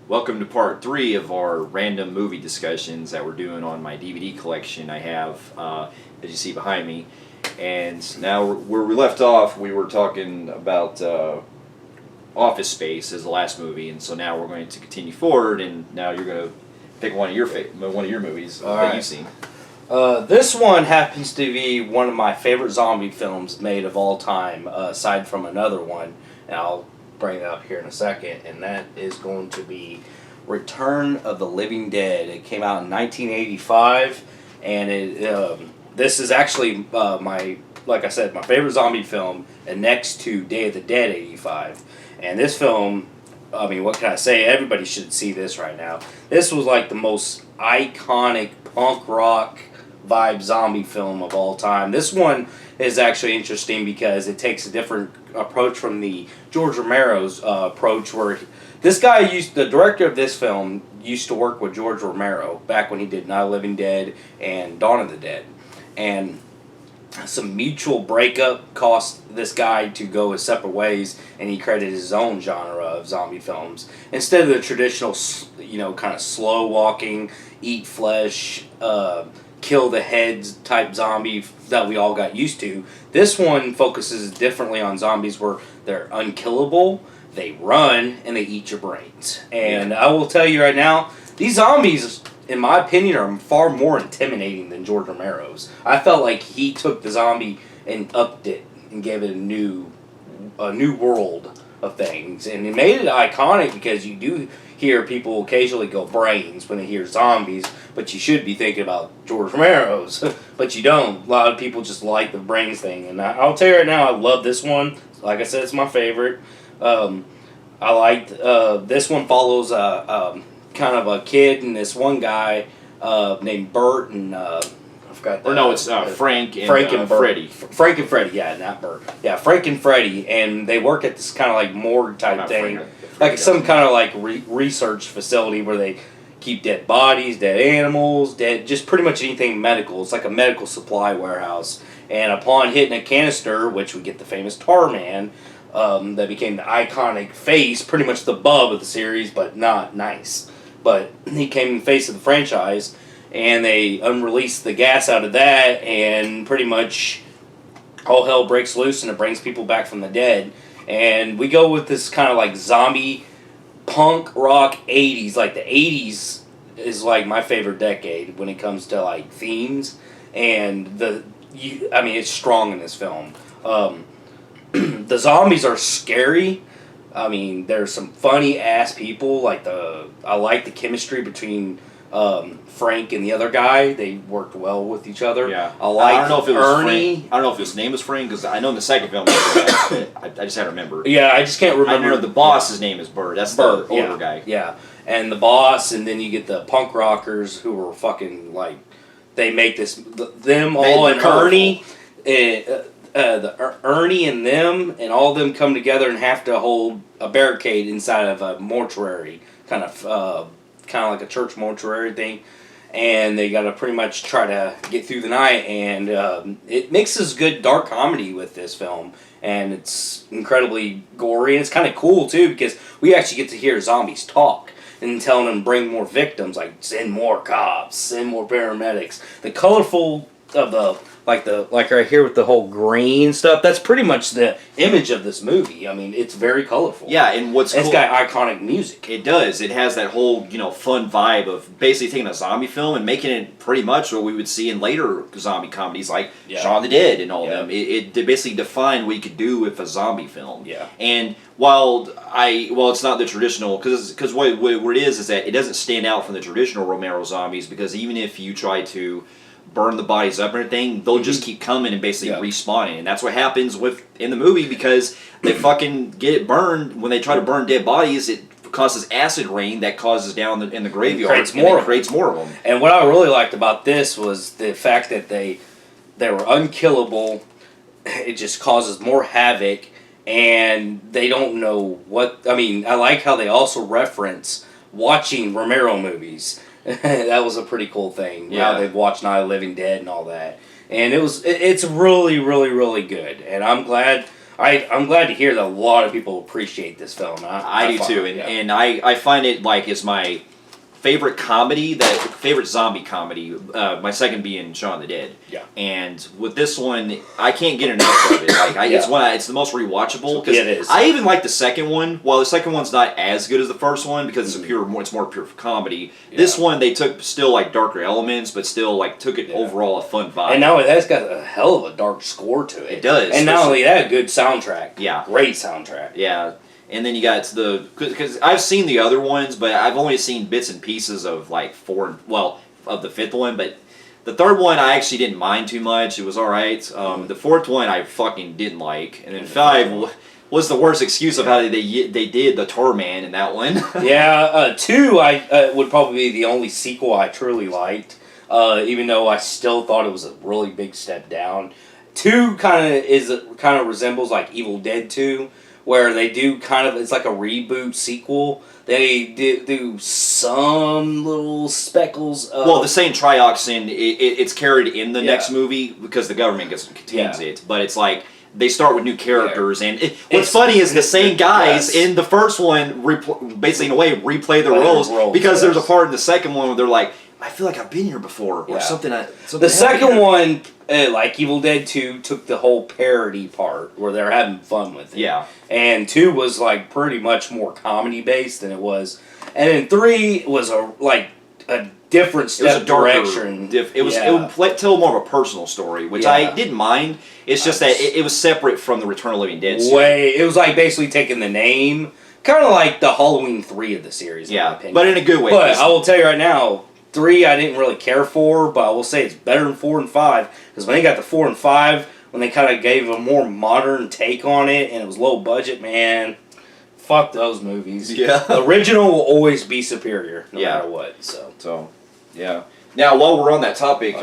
Welcome to part 3 of our random movie discussions that we're doing on my DVD collection I have, as you see behind me. And now, where we left off, we were talking about Office Space as the last movie, and so now we're going to continue forward, and now you're going to pick one of your movies that you've seen. This one happens to be one of my favorite zombie films made of all time, aside from another one, and I'll bring it up here in a second, and that is going to be Return of the Living Dead. It came out in 1985, and this is actually like I said, my favorite zombie film, and next to Day of the Dead 85. And this film, I mean, what can I say? Everybody should see this right now. This was like the most iconic punk rock vibe zombie film of all time. This one is actually interesting because it takes a different approach from the George Romero's approach, where this guy the director of this film used to work with George Romero back when he did Night of the Living Dead and Dawn of the Dead. And some mutual breakup caused this guy to go his separate ways, and he created his own genre of zombie films. Instead of the traditional, kind of slow walking, eat flesh, kill the heads type zombie that we all got used to, this one focuses differently on zombies where they're unkillable, they run, and they eat your brains. And I will tell you right now, these zombies, in my opinion, are far more intimidating than George Romero's. I felt like he took the zombie and upped it and gave it a new world of things. And he made it iconic because you do hear people occasionally go brains when they hear zombies, but you should be thinking about George Romero's, but you don't. A lot of people just like the brains thing. And I'll tell you right now, I love this one. Like I said, it's my favorite. I liked this one follows kind of a kid and this one guy named Bert, and I forgot that. Or no, it's Frank and Freddy. Frank and Freddy, yeah, not Bert. Yeah, Frank and Freddy, and they work at this kind of like morgue type thing. Like some kind of like research facility where they keep dead bodies, dead animals, just pretty much anything medical. It's like a medical supply warehouse. And upon hitting a canister, which we get the famous Tar Man, that became the iconic face, pretty much the bub of the series, but not nice. But he came the face of the franchise, and they unreleased the gas out of that, and pretty much all hell breaks loose, and it brings people back from the dead. And we go with this kind of like zombie punk rock 80s. Like the 80s is like my favorite decade when it comes to like themes, and it's strong in this film. The zombies are scary. I mean, there's some funny ass people. I like the chemistry between Frank and the other guy. They worked well with each other. Yeah, I don't know if it was Ernie. Frank. I don't know if his name was Frank, because I know in the second film, I just had to remember. Yeah, I just can't remember. I know the boss's name is Bert. That's Bert, the older guy. Yeah, and the boss, and then you get the punk rockers who are fucking like, they make them all, and Ernie, Ernie and them, and all of them come together and have to hold a barricade inside of a mortuary, kind of like a church mortuary thing, and they got to pretty much try to get through the night. And it mixes good dark comedy with this film, and it's incredibly gory, and it's kind of cool too because we actually get to hear zombies talk and telling them bring more victims, like send more cops, send more paramedics. The colorful of the like right here with the whole green stuff, that's pretty much the image of this movie. I mean, it's very colorful. Yeah, and what's cool, it's got iconic music. It does. It has that whole, fun vibe of basically taking a zombie film and making it pretty much what we would see in later zombie comedies like Shaun of the Dead and all of them. It basically defined what you could do with a zombie film. Yeah. And while it's not the traditional, because what it is that it doesn't stand out from the traditional Romero zombies, because even if you try to burn the bodies up and everything, they'll just keep coming and basically respawning. And that's what happens in the movie, because they fucking get it burned. When they try to burn dead bodies, it causes acid rain that causes down in the graveyard. It creates more of them. And what I really liked about this was the fact that they were unkillable. It just causes more havoc, and they don't know what... I mean, I like how they also reference watching Romero movies. That was a pretty cool thing. Yeah, how they've watched Night of the Living Dead and all that, and it's really, really, really good. And I'm glad I'm glad to hear that a lot of people appreciate this film. I do too, and I find it like it's my favorite comedy, favorite zombie comedy. My second being Shaun of the Dead. Yeah. And with this one, I can't get enough of it. Like it's the most rewatchable. Yeah, it is. I even like the second one. While the second one's not as good as the first one because it's more pure comedy. Yeah. This one they took still like darker elements, but still like took it overall a fun vibe. And now that's got a hell of a dark score to it. It does. And not only that, good soundtrack. Yeah. Great soundtrack. Yeah. And then you got because I've seen the other ones, but I've only seen bits and pieces of like of the fifth one. But the third one I actually didn't mind too much. It was all right. The fourth one I fucking didn't like, and then five was the worst excuse of how they did the Tor Man in that one. Yeah, two I would probably be the only sequel I truly liked, even though I still thought it was a really big step down. Two kind of resembles like Evil Dead 2. Where they do it's like a reboot sequel. They do some little speckles of... Well, the same trioxin, it's carried in the next movie because the government contains it. But it's like, they start with new characters. And what's funny is the same guys in the first one, basically in a way, replay their roles. Because there's a part in the second one where they're like, I feel like I've been here before. Or something the second one, like Evil Dead 2, took the whole parody part where they're having fun with it. Yeah. And 2 was like pretty much more comedy based than it was. And then 3 was a different step. It was a darker direction. It would tell more of a personal story, which I didn't mind. It's just that it was separate from the Return of the Living Dead series. It was like basically taking the name, kind of like the Halloween 3 of the series. Yeah, in my opinion. but in a good way. But I will tell you right now, 3 I didn't really care for, but I will say it's better than 4 and 5 because when they got to 4 and 5, when they kind of gave a more modern take on it and it was low budget, man, fuck those movies. Yeah, the original will always be superior, no matter what. So yeah. Now, while we're on that topic,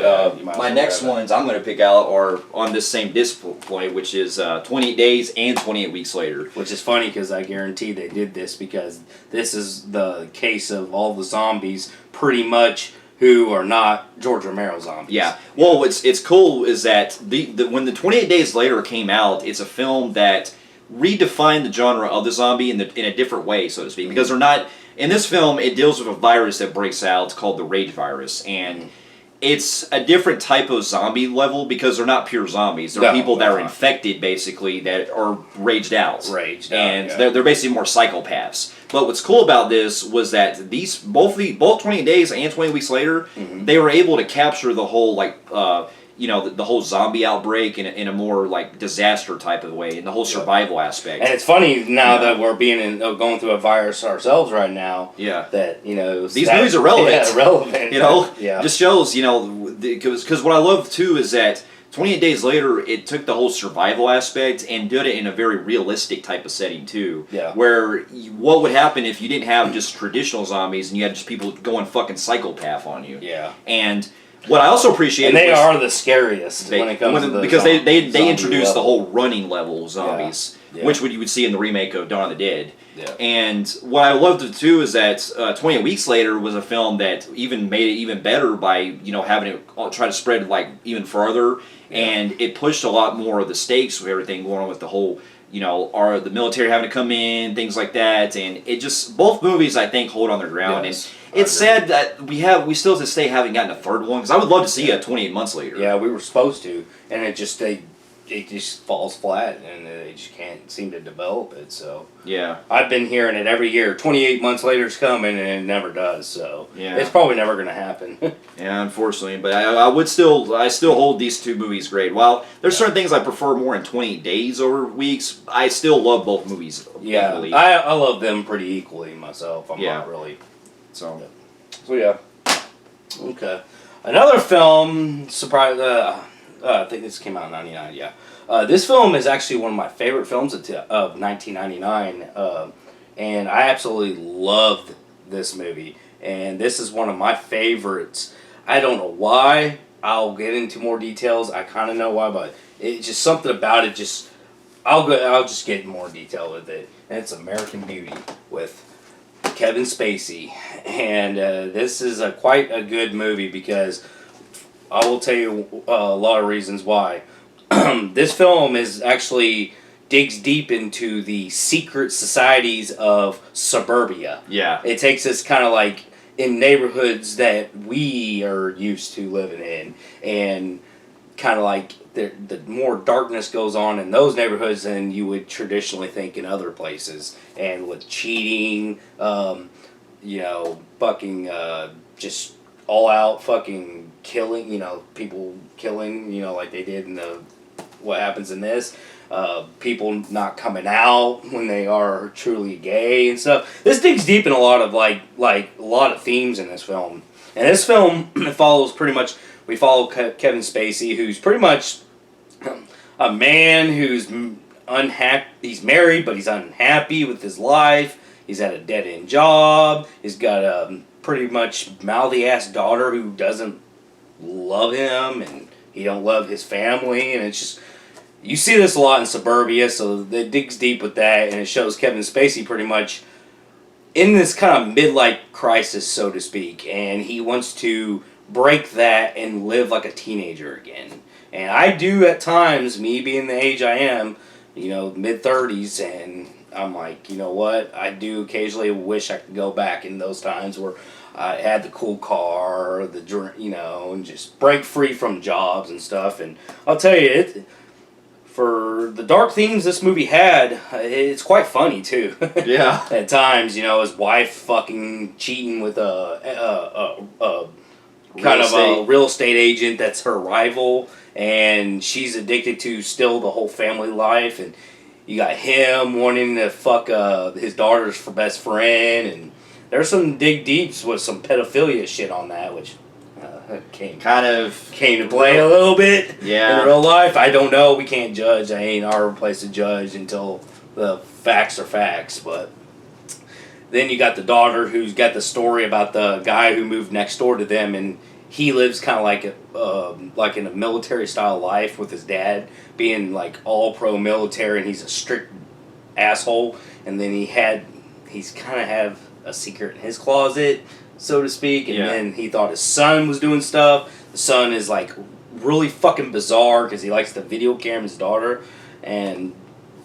my next ones I'm going to pick out are on this same display, which is 28 Days and 28 Weeks Later. Which is funny because I guarantee they did this because this is the case of all the zombies pretty much who are not George Romero zombies. Yeah. Well, what's cool is that when the 28 Days Later came out, it's a film that redefined the genre of the zombie in a different way, so to speak, because they're not... In this film, it deals with a virus that breaks out called the Rage virus, and it's a different type of zombie level because they're not pure zombies. They're people that are infected, basically, that are raged out. And they're basically more psychopaths. But what's cool about this was that both 28 Days and 20 Weeks Later, they were able to capture the whole, the whole zombie outbreak in a more like disaster type of way, and the whole survival aspect. And it's funny now that we're going through a virus ourselves right now. Yeah. That these movies are relevant. Yeah, relevant. Just shows because what I love too is that 28 Days Later it took the whole survival aspect and did it in a very realistic type of setting too. Yeah. Where what would happen if you didn't have just traditional zombies and you had just people going fucking psychopath on you? Yeah. And what I also appreciate, and they are the scariest when it comes to the because they introduced the whole running level of zombies, which you would see in the remake of Dawn of the Dead. Yeah. And what I loved too is that 28 Weeks Later was a film that even made it even better by having it try to spread like even further, and it pushed a lot more of the stakes with everything going on with the whole. Are the military having to come in, things like that, and it just both movies I think hold on their ground, and it's sad that we still to this day haven't gotten a third one because I would love to see a 28 Months Later. Yeah, we were supposed to, and it just falls flat, and they just can't seem to develop it. So yeah, I've been hearing it every year. 28 Months Later is coming, and it never does. So it's probably never going to happen. Yeah, unfortunately, but I still hold these two movies great. While there's certain things I prefer more in 28 Days over Weeks, I still love both movies. Yeah, equally. I love them pretty equally myself. I'm not really. So yeah. Okay, another film. Surprise! I think this came out in '99. Yeah, this film is actually one of my favorite films of 1999, and I absolutely loved this movie. And this is one of my favorites. I don't know why. I'll get into more details. I kind of know why, but it's just something about it. I'll just get in more detail with it. And it's American Beauty with Kevin Spacey, and this is quite a good movie because I will tell you a lot of reasons why. This film is actually digs deep into the secret societies of suburbia. Yeah. It takes us kind of like in neighborhoods that we are used to living in, and kind of like the more darkness goes on in those neighborhoods than you would traditionally think in other places, and with cheating, fucking just all out fucking killing, people killing, like they did in what happens in this. People not coming out when they are truly gay and stuff. This digs deep in a lot of like a lot of themes in this film. And this film follows pretty much. We follow Kevin Spacey, who's pretty much a man who's unhappy. He's married, but he's unhappy with his life. He's at a dead end job. He's got a pretty much mouthy ass daughter who doesn't love him, and he don't love his family, and it's just. You see this a lot in suburbia, so it digs deep with that, and it shows Kevin Spacey pretty much in this kind of midlife crisis, so to speak, and he wants to break that and live like a teenager again. And I do at times, me being the age I am, mid-30s, and I'm like, you know what, I do occasionally wish I could go back in those times where I had the cool car, and just break free from jobs and stuff. And I'll tell you, for the dark themes this movie had, it's quite funny too. Yeah. At times, his wife fucking cheating with a real estate agent that's her rival, and she's addicted to still the whole family life, and you got him wanting to fuck his daughter's best friend, and there's some dig deeps with some pedophilia shit on that, which came to play a little bit in real life. I don't know. We can't judge. I ain't our place to judge until the facts are facts. But then you got the daughter who's got the story about the guy who moved next door to them, and he lives kind of like in a military style life with his dad being like all pro military, and he's a strict asshole. And then he's kind of have a secret in his closet, so to speak, and then he thought his son was doing stuff. The son is like really fucking bizarre because he likes to video camera his daughter, and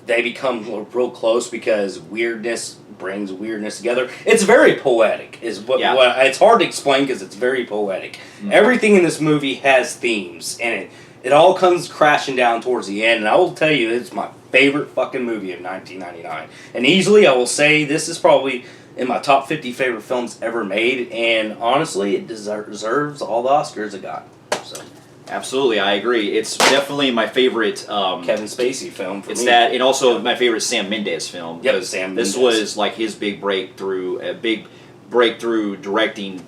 they become real close because weirdness brings weirdness together. It's very poetic, what it's hard to explain because it's very poetic. Mm-hmm. Everything in this movie has themes, and it all comes crashing down towards the end. And I will tell you, it's my favorite fucking movie of 1999, and easily I will say this is probably in my top 50 favorite films ever made, and honestly, it deserves all the Oscars it got. So, absolutely, I agree. It's definitely my favorite Kevin Spacey film. It's that, and also my favorite Sam Mendes film. Yep, Sam Mendes. This was like his big breakthrough directing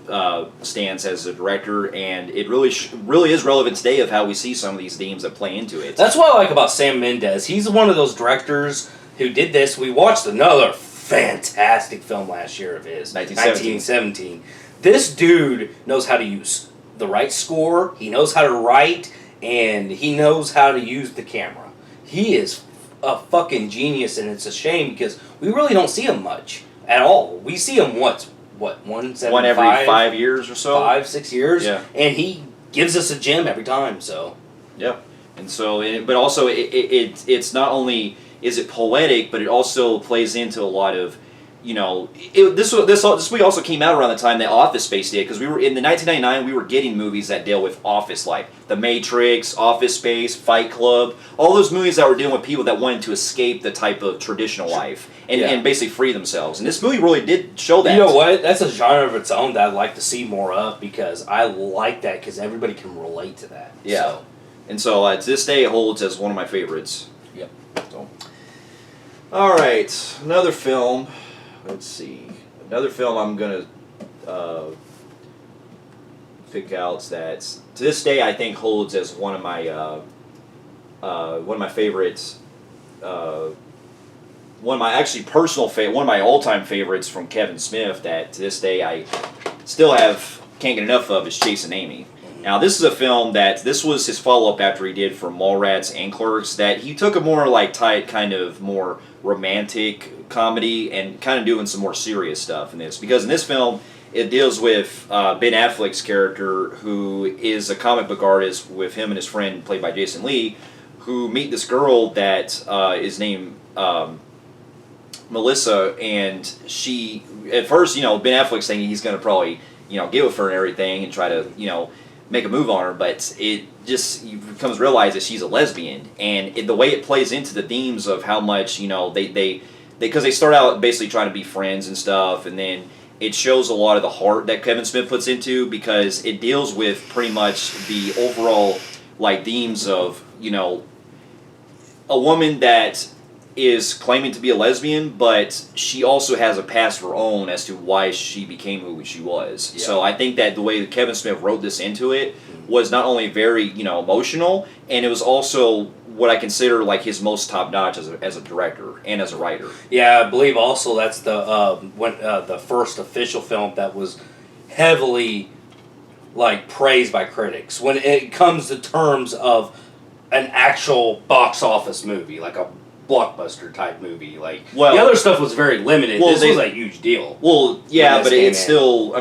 stance as a director, and it really is relevant today of how we see some of these themes that play into it. That's what I like about Sam Mendes. He's one of those directors who did this. We watched another fantastic film last year of his, 1917. This dude knows how to use the right score, he knows how to write, and he knows how to use the camera. He is a fucking genius, and it's a shame because we really don't see him much at all. We see him one every 5 years or so? 5-6 years, yeah. And he gives us a gem every time, so. Yeah, and so, but also it's not only is it poetic, but it also plays into a lot of, this movie also came out around the time that Office Space did, because we were in the 1999 we were getting movies that deal with office life, The Matrix, Office Space, Fight Club, all those movies that were dealing with people that wanted to escape the type of traditional life and basically free themselves. And this movie really did show that. You know what? That's a genre of its own that I'd like to see more of, because I like that because everybody can relate to that. Yeah, so. And so to this day it holds as one of my favorites. Yep. So. All right, another film. Let's see. Another film I'm gonna pick out that to this day I think holds as one of my favorites. One of my actually personal one of my all-time favorites from Kevin Smith that to this day I still can't get enough of is Chasing Amy. Now this is a film this was his follow-up after he did for Mallrats and Clerks, that he took a more tight kind of more romantic comedy and kind of doing some more serious stuff in this, because in this film it deals with Ben Affleck's character, who is a comic book artist, with him and his friend played by Jason Lee, who meet this girl that is named Melissa, and she at first, Ben Affleck's thinking he's going to probably get with her and everything and try to make a move on her, but it just becomes realized that she's a lesbian, and the way it plays into the themes of how much they because they start out basically trying to be friends and stuff, and then it shows a lot of the heart that Kevin Smith puts into, because it deals with pretty much the overall themes of a woman that is claiming to be a lesbian, but she also has a past of her own as to why she became who she was. Yeah. So I think that the way that Kevin Smith wrote this into it was not only very emotional, and it was also what I consider his most top notch as a director and as a writer. Yeah, I believe also that's the first official film that was heavily praised by critics when it comes to terms of an actual box office movie, like a blockbuster type movie. The other stuff was very limited. This was a huge deal. Well, yeah, but it still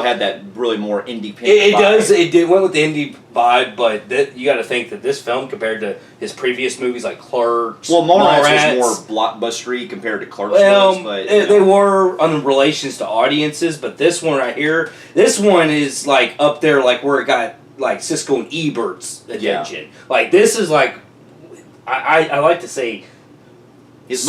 had that really more independent It does. It went with the indie vibe, but you got to think that this film, compared to his previous movies like Clerks, Mallrats was more blockbustery compared to Clerks. They were on relations to audiences, but this one right here, this one is up there, where it got Siskel and Ebert's attention. Yeah. This is I like to say, his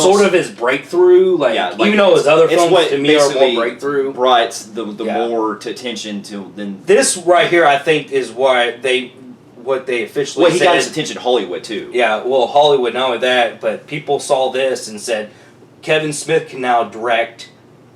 breakthrough, even though his other films to me are more breakthrough. Brought the more to attention to than this right here. I think is why they officially. Well, he got his attention Hollywood too. Yeah, well, Hollywood, not only that, but people saw this and said, Kevin Smith can now direct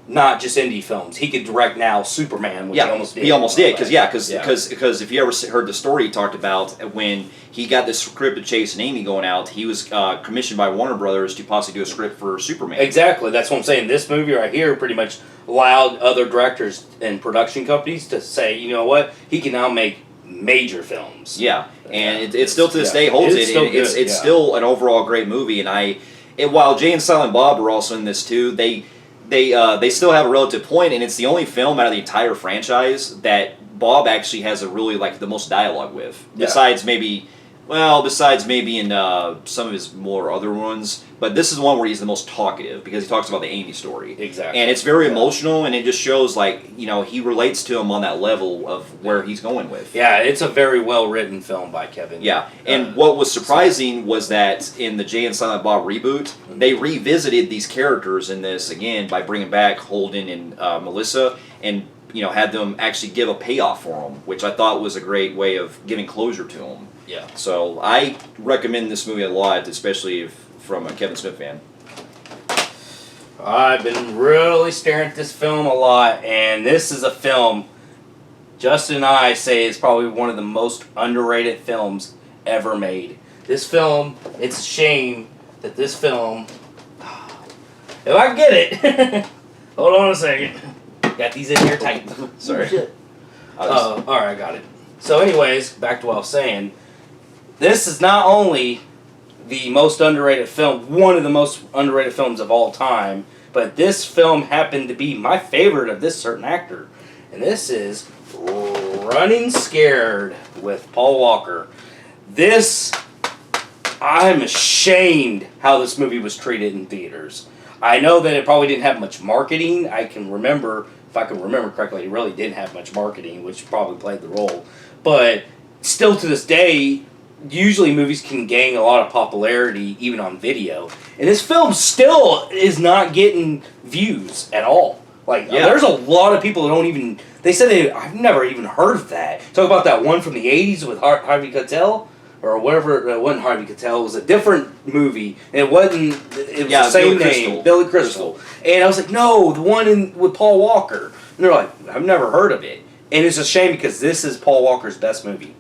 not just indie films. He could direct now Superman, which he almost did. He almost did, because if you ever heard the story he talked about, when he got this script of Chase and Amy going out, he was commissioned by Warner Brothers to possibly do a script for Superman. Exactly, that's what I'm saying. This movie right here pretty much allowed other directors and production companies to say, you know what, he can now make major films. Yeah, and it still to this day holds it. It's still an overall great movie, and while Jay and Silent Bob are also in this too, they still have a relative point, and it's the only film out of the entire franchise that Bob actually has a really the most dialogue with. Yeah. Besides maybe in some of his more other ones, but this is one where he's the most talkative because he talks about the Amy story. Exactly. And it's very emotional, and it just shows he relates to him on that level of where he's going with. Yeah, it's a very well written film by Kevin. Yeah, and what was surprising was that in the Jay and Silent Bob reboot, they revisited these characters in this again by bringing back Holden and Melissa, and had them actually give a payoff for them, which I thought was a great way of giving closure to them. Yeah. So I recommend this movie a lot, especially from a Kevin Smith fan. I've been really staring at this film a lot, and this is a film Justin and I say is probably one of the most underrated films ever made. This film, it's a shame that this film, if I can get it, hold on a second. Got these in here tight. Sorry. Alright, I got it. So anyways, back to what I was saying. This is not only the most underrated film, one of the most underrated films of all time, but this film happened to be my favorite of this certain actor. And this is Running Scared with Paul Walker. I'm ashamed how this movie was treated in theaters. I know that it probably didn't have much marketing. If I can remember correctly, it really didn't have much marketing, which probably played the role. But still to this day, usually movies can gain a lot of popularity even on video. And this film still is not getting views at all. There's a lot of people that don't even... They said I've never even heard of that. Talk about that one from the 80s with Harvey Keitel? Or whatever, it wasn't Harvey Keitel, it was a different movie. It was the same name, Billy Crystal. And I was like, no, the one with Paul Walker. And they're like, I've never heard of it. And it's a shame because this is Paul Walker's best movie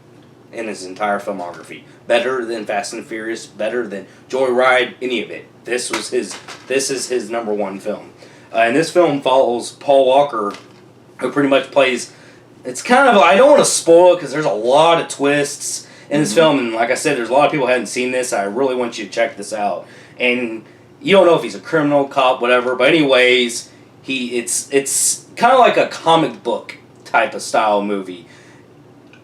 in his entire filmography. Better than Fast and Furious, better than Joyride, any of it. This is his number one film. And this film follows Paul Walker, who pretty much plays, it's kind of, I don't want to spoil it because there's a lot of twists in this film, and like I said, there's a lot of people who haven't seen this. I really want you to check this out. And you don't know if he's a criminal, cop, whatever, but anyways, it's kind of like a comic book type of style movie.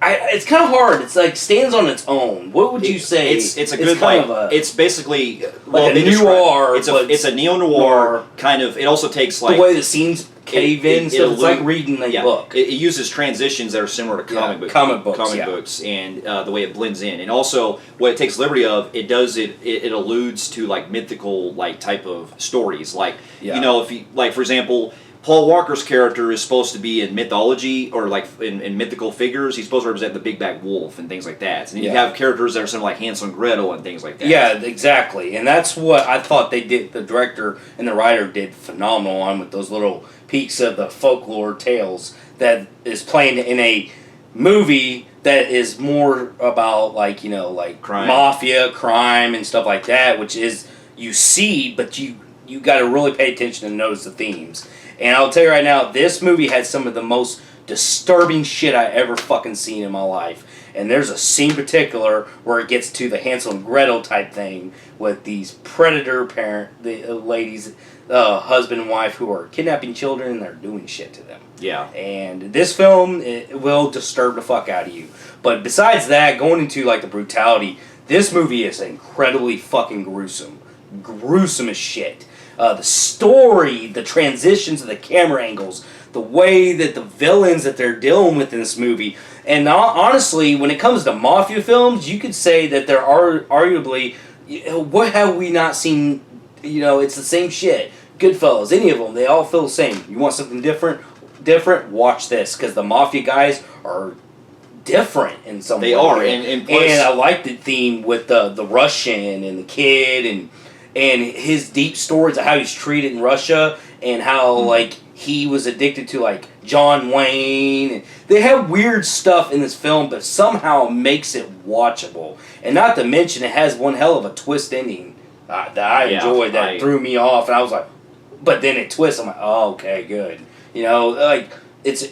it's kind of hard. It's like stands on its own. What would you say? It's a good kind of a, it's basically like a noir. It's a neo noir kind of. It also takes like the way the scenes cave in. So it's like reading a book. It uses transitions that are similar to comic books, and the way it blends in. And also, what it takes liberty of, it alludes to like mythical like type of stories. Like you know, if you like for example. Paul Walker's character is supposed to be in mythology or like in mythical figures. He's supposed to represent the big bad wolf and things like that. And you have characters that are similar like Hansel and Gretel and things like that. Yeah, exactly. And that's what I thought they did. The director and the writer did phenomenal on with those little peaks of the folklore tales that is playing in a movie that is more about like crime. Mafia, crime, and stuff like that, which is you see, but you got to really pay attention and notice the themes. And I'll tell you right now, this movie had some of the most disturbing shit I ever fucking seen in my life. And there's a scene in particular where it gets to the Hansel and Gretel type thing with these predator ladies, husband and wife, who are kidnapping children and they're doing shit to them. Yeah. And this film, it will disturb the fuck out of you. But besides that, going into like the brutality, this movie is incredibly fucking gruesome. Gruesome as shit. The story, the transitions of the camera angles, the way that the villains that they're dealing with in this movie. And honestly, when it comes to mafia films, you could say that there are arguably, what have we not seen? It's the same shit. Goodfellas, any of them, they all feel the same. You want something different? Watch this, because the mafia guys are different in some way. They are, and I like the theme with the Russian and the kid and his deep stories of how he's treated in Russia and how like he was addicted to like John Wayne. And they have weird stuff in this film, but somehow it makes it watchable. And not to mention, it has one hell of a twist ending that I enjoyed. That threw me off, and I was like, but then it twists. I'm like, oh, okay, good. Like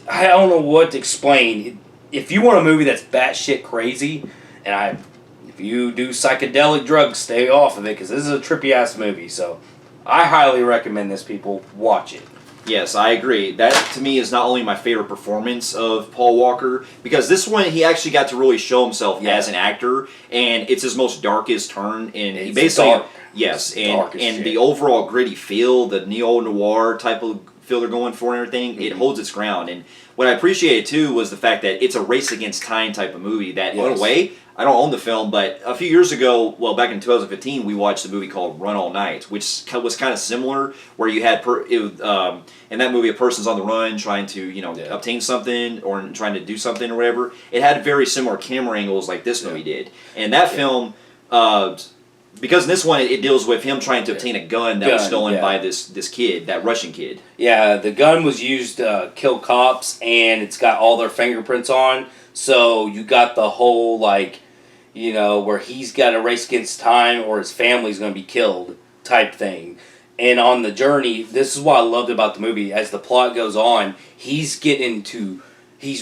I don't know what to explain. If you want a movie that's batshit crazy, if you do psychedelic drugs, stay off of it, because this is a trippy-ass movie. So I highly recommend this, people. Watch it. Yes, I agree. That, to me, is not only my favorite performance of Paul Walker, because this one, he actually got to really show himself as an actor, and it's his most darkest turn. And he basically, dark. Yes, and the overall gritty feel, the neo-noir type of feel they're going for and everything, it holds its ground. And what I appreciated, too, was the fact that it's a race against time type of movie that, in a way, I don't own the film, but a few years ago, back in 2015, we watched a movie called Run All Night, which was kind of similar, where you had, in that movie, a person's on the run trying to, obtain something or trying to do something or whatever. It had very similar camera angles like this movie did. And that film, because in this one, it deals with him trying to obtain a gun that was stolen by this kid, that Russian kid. Yeah, the gun was used to kill cops, and it's got all their fingerprints on. So you got the whole, where he's got to race against time or his family's going to be killed type thing. And on the journey, this is what I loved about the movie. As the plot goes on, he's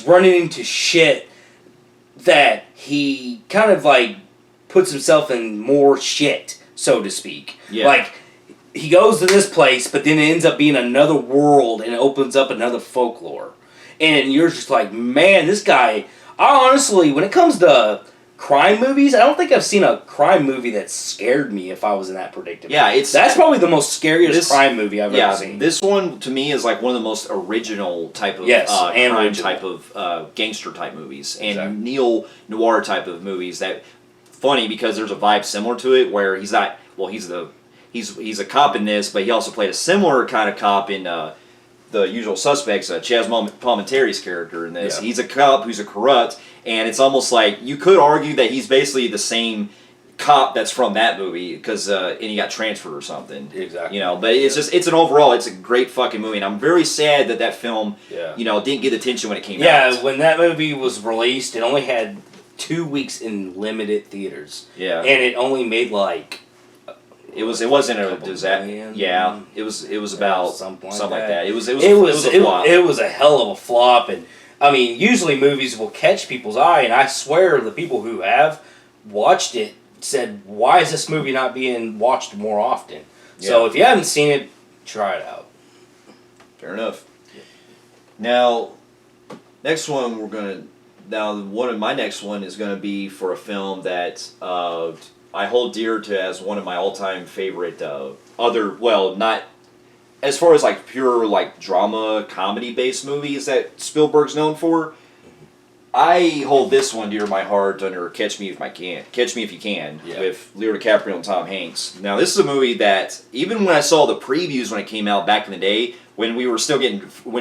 running into shit that he kind of, puts himself in more shit, so to speak. Yeah. He goes to this place, but then it ends up being another world and it opens up another folklore. And you're just like, man, this guy... I honestly, when it comes to crime movies, I don't think I've seen a crime movie that scared me if I was in that predicament. Yeah, that's probably the most scariest crime movie I've ever seen. This one, to me, is like one of the most original type of crime type of gangster type movies. And neo-noir type of movies that... Funny, because there's a vibe similar to it where he's not... Well, he's a cop in this, but he also played a similar kind of cop in... The Usual Suspects, Chaz Palminteri's character in this. Yeah. He's a cop who's a corrupt, and it's almost like you could argue that he's basically the same cop that's from that movie because and he got transferred or something. Exactly. But it's a great fucking movie, and I'm very sad that film didn't get attention when it came out. Yeah, when that movie was released, it only had 2 weeks in limited theaters. Yeah, and it only made It wasn't a disaster. Yeah, it was about something like that. It was a flop. It was a hell of a flop, and I mean, usually movies will catch people's eye, and I swear the people who have watched it said, "Why is this movie not being watched more often?" Yeah. So if you haven't seen it, try it out. Fair enough. Yeah. Now, next one we're gonna now one of my next one is going to be for a film that I hold dear to as one of my all-time favorite not as far as like pure like drama comedy based movies that Spielberg's known for. I hold this one dear to my heart under Catch Me If You Can, with Leo DiCaprio and Tom Hanks. Now, this is a movie that, even when I saw the previews when it came out back in the day, when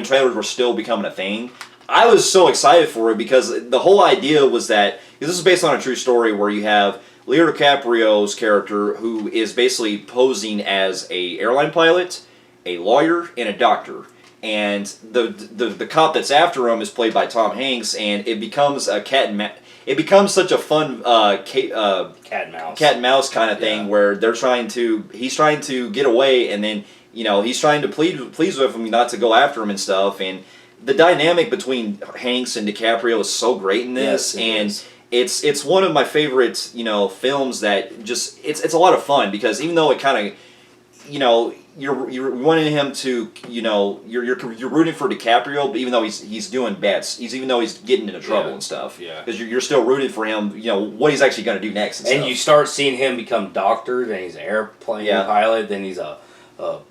trailers were still becoming a thing, I was so excited for it because the whole idea was that, because this is based on a true story where you have Leo DiCaprio's character who is basically posing as a airline pilot, a lawyer, and a doctor. And the cop that's after him is played by Tom Hanks, and it becomes a it becomes such a fun cat and mouse kind of thing where he's trying to get away, and then he's trying to please with him not to go after him and stuff. And the dynamic between Hanks and DiCaprio is so great in this, it's one of my favorite films that just it's a lot of fun because even though it kind of you're wanting him to you're rooting for DiCaprio, but even though he's doing bad, even though he's getting into trouble and stuff, because you're still rooting for him, what he's actually going to do next. And you start seeing him become doctor, then he's an airplane pilot, then he's a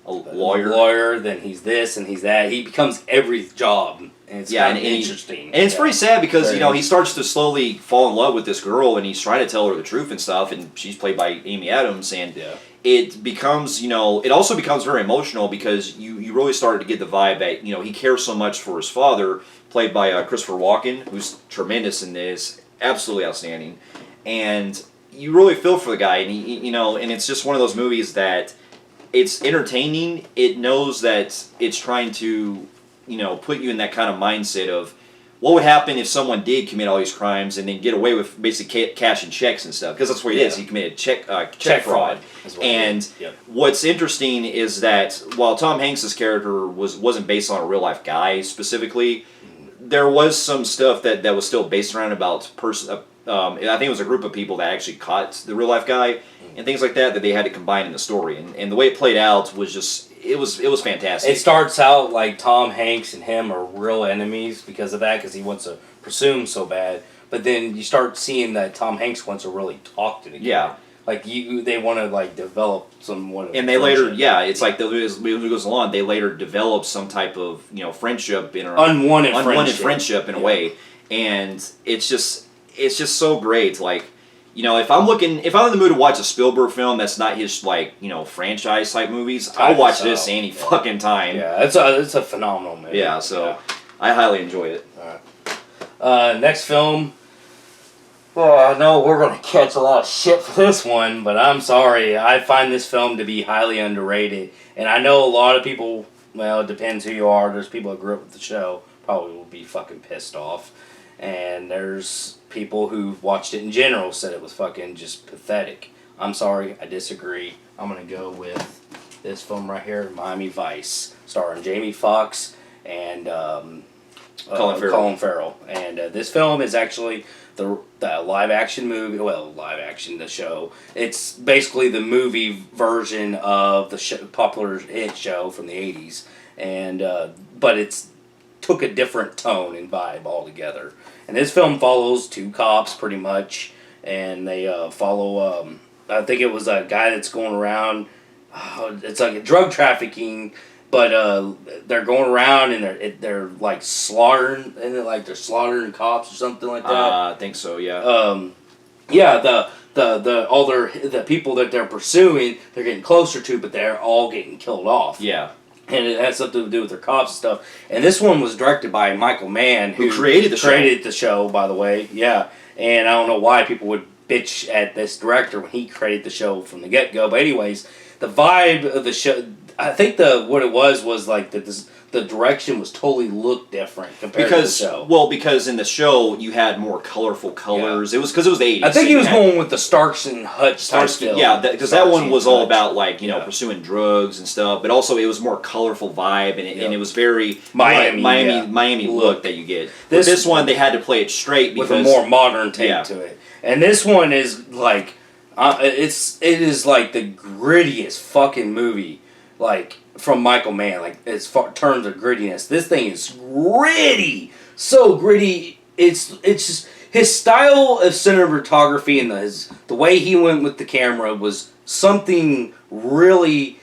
lawyer, then he's this and he's that. He becomes every job. And it's kind of interesting. And it's pretty sad because, he starts to slowly fall in love with this girl and he's trying to tell her the truth and stuff, and she's played by Amy Adams, and it becomes, it also becomes very emotional because you really started to get the vibe that, he cares so much for his father, played by Christopher Walken, who's tremendous in this, absolutely outstanding. And you really feel for the guy, and and it's just one of those movies that it's entertaining. It knows that it's trying to, put you in that kind of mindset of what would happen if someone did commit all these crimes and then get away with basically cashing checks and stuff, because that's what it is. He committed check fraud. And what's interesting is that while Tom Hanks' character wasn't based on a real life guy specifically, there was some stuff that was still based around about I think it was a group of people that actually caught the real life guy and things like that they had to combine in the story, and the way it played out was just it was fantastic. It starts out like Tom Hanks and him are real enemies because of that, because he wants to pursue him so bad. But then you start seeing that Tom Hanks wants to really talk to the guy. Yeah. Like they want to develop somewhat. And they later, it's like as it goes along, they later develop some type of friendship unwanted friendship in a way, and it's just so great. Like, if I'm in the mood to watch a Spielberg film that's not his franchise type movies, I'll watch this any fucking time. Yeah, it's a phenomenal movie. Yeah, so I highly enjoy it. All right. Next film. Well, I know we're going to catch a lot of shit for this one, but I'm sorry. I find this film to be highly underrated. And I know a lot of people, well, it depends who you are. There's people that grew up with the show, probably will be fucking pissed off. And there's people who watched it in general said it was fucking just pathetic. I'm sorry, I disagree. I'm going to go with this film right here, Miami Vice, starring Jamie Foxx and Colin Farrell. And this film is actually the live action movie, the show. It's basically the movie version of the popular hit show from the 80s. And but it's took a different tone and vibe altogether. And this film follows two cops pretty much, and they follow, I think it was a guy that's going around, it's like a drug trafficking, but they're going around and they're like slaughtering, and they're slaughtering cops or something like that. I think so, yeah. The people that they're pursuing, they're getting closer to, but they're all getting killed off. Yeah. And it has something to do with their cops and stuff. And this one was directed by Michael Mann, who created the show, by the way. Yeah. And I don't know why people would bitch at this director when he created the show from the get-go. But anyways, the vibe of the show, I think what it was like that the direction was totally looked different compared to the show. Well, because in the show you had more colorful colors. Yeah. It was because it was the 80s. I think he was going with the Starks and Hutch type film. Yeah, because that one was all about pursuing drugs and stuff, but also it was more colorful vibe, and it was very Miami look that you get. This one they had to play it straight because with a more modern take to it. And this one is like it is like the grittiest fucking movie from Michael Mann, terms of grittiness. This thing is gritty, so gritty. it's just his style of cinematography and the way he went with the camera was something really.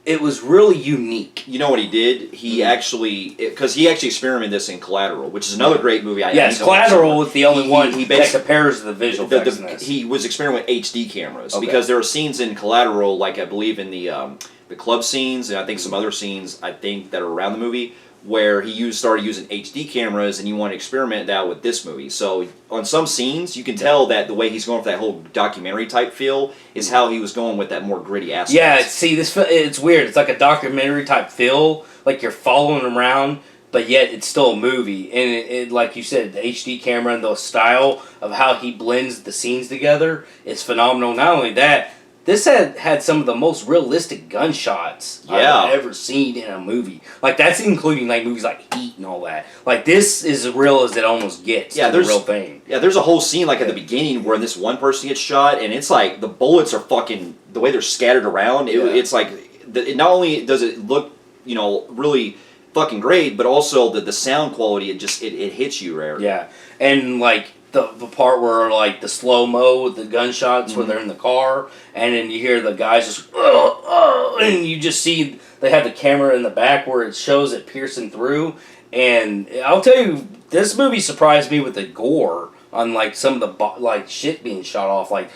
It was really unique. You know what he did? He actually experimented this in Collateral, which is another great movie. Yes, Collateral was the only one that compares to the visual effects. He was experimenting with HD cameras because there are scenes in Collateral, like I believe in the club scenes, and I think some other scenes that are around the movie, where he started using HD cameras, and you want to experiment that with this movie. So on some scenes, you can tell that the way he's going for that whole documentary type feel is how he was going with that more gritty aspect. Yeah, see, it's weird. It's like a documentary type feel, like you're following him around, but yet it's still a movie. And it like you said, the HD camera and the style of how he blends the scenes together is phenomenal. Not only that, this had some of the most realistic gunshots I've ever seen in a movie. Like, that's including like movies like Heat and all that. Like, this is as real as it almost gets. Yeah, there's the real thing. Yeah, there's a whole scene like at the beginning where this one person gets shot, and it's like the bullets are fucking the way they're scattered around. It's like not only does it look really fucking great, but also the sound quality. It hits you rare. Yeah, and like. The part where like the slow mo with the gunshots where they're in the car, and then you hear the guys just and you just see they have the camera in the back where it shows it piercing through. And I'll tell you, this movie surprised me with the gore on like some of the shit being shot off, like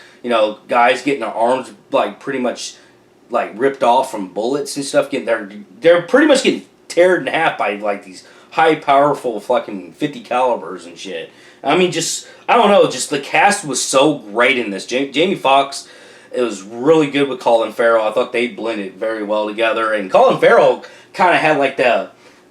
guys getting their arms like pretty much like ripped off from bullets and stuff. They're pretty much getting teared in half by like these high powerful fucking 50 calibers and shit. I mean, I don't know, the cast was so great in this. Jamie Foxx, it was really good with Colin Farrell. I thought they blended very well together. And Colin Farrell kind of had like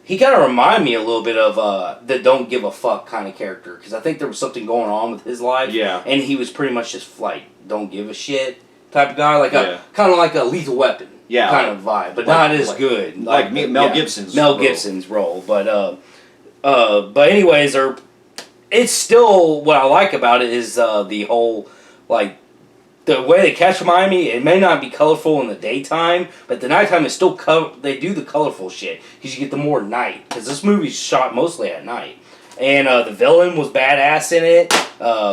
he kind of reminded me a little bit of the don't give a fuck kind of character. Because I think there was something going on with his life. Yeah. And he was pretty much just like, don't give a shit type of guy. Like kind of like a Lethal Weapon kind of vibe. But not as good. Like Mel Gibson's Gibson's role. But anyways, it's still, what I like about it is the whole, like, the way they catch Miami. It may not be colorful in the daytime, but the nighttime is still, they do the colorful shit, because you get the more night, because this movie's shot mostly at night. And the villain was badass in it,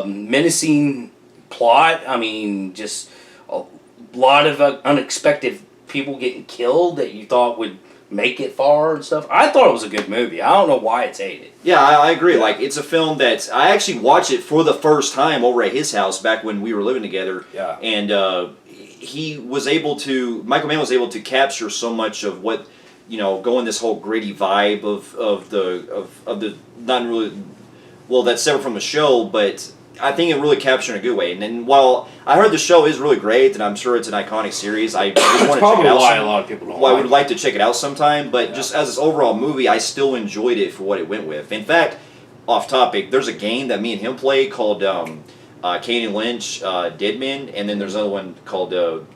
menacing plot, I mean, just a lot of unexpected people getting killed that you thought would make it far and stuff. I thought it was a good movie. I don't know why it's hated. Yeah, I agree. Like, it's a film that I actually watched it for the first time over at his house back when we were living together. Yeah. And Michael Mann was able to capture so much of what, going this whole gritty vibe of the not really, well, that's separate from the show, but I think it really captured in a good way. And then while I heard the show is really great, and I'm sure it's an iconic series, I just want to check it out. Why a lot of people don't. Well, I would like to check it out sometime, but just as this overall movie, I still enjoyed it for what it went with. In fact, off topic, there's a game that me and him play called Kane and Lynch, Dead Men, and then there's another one called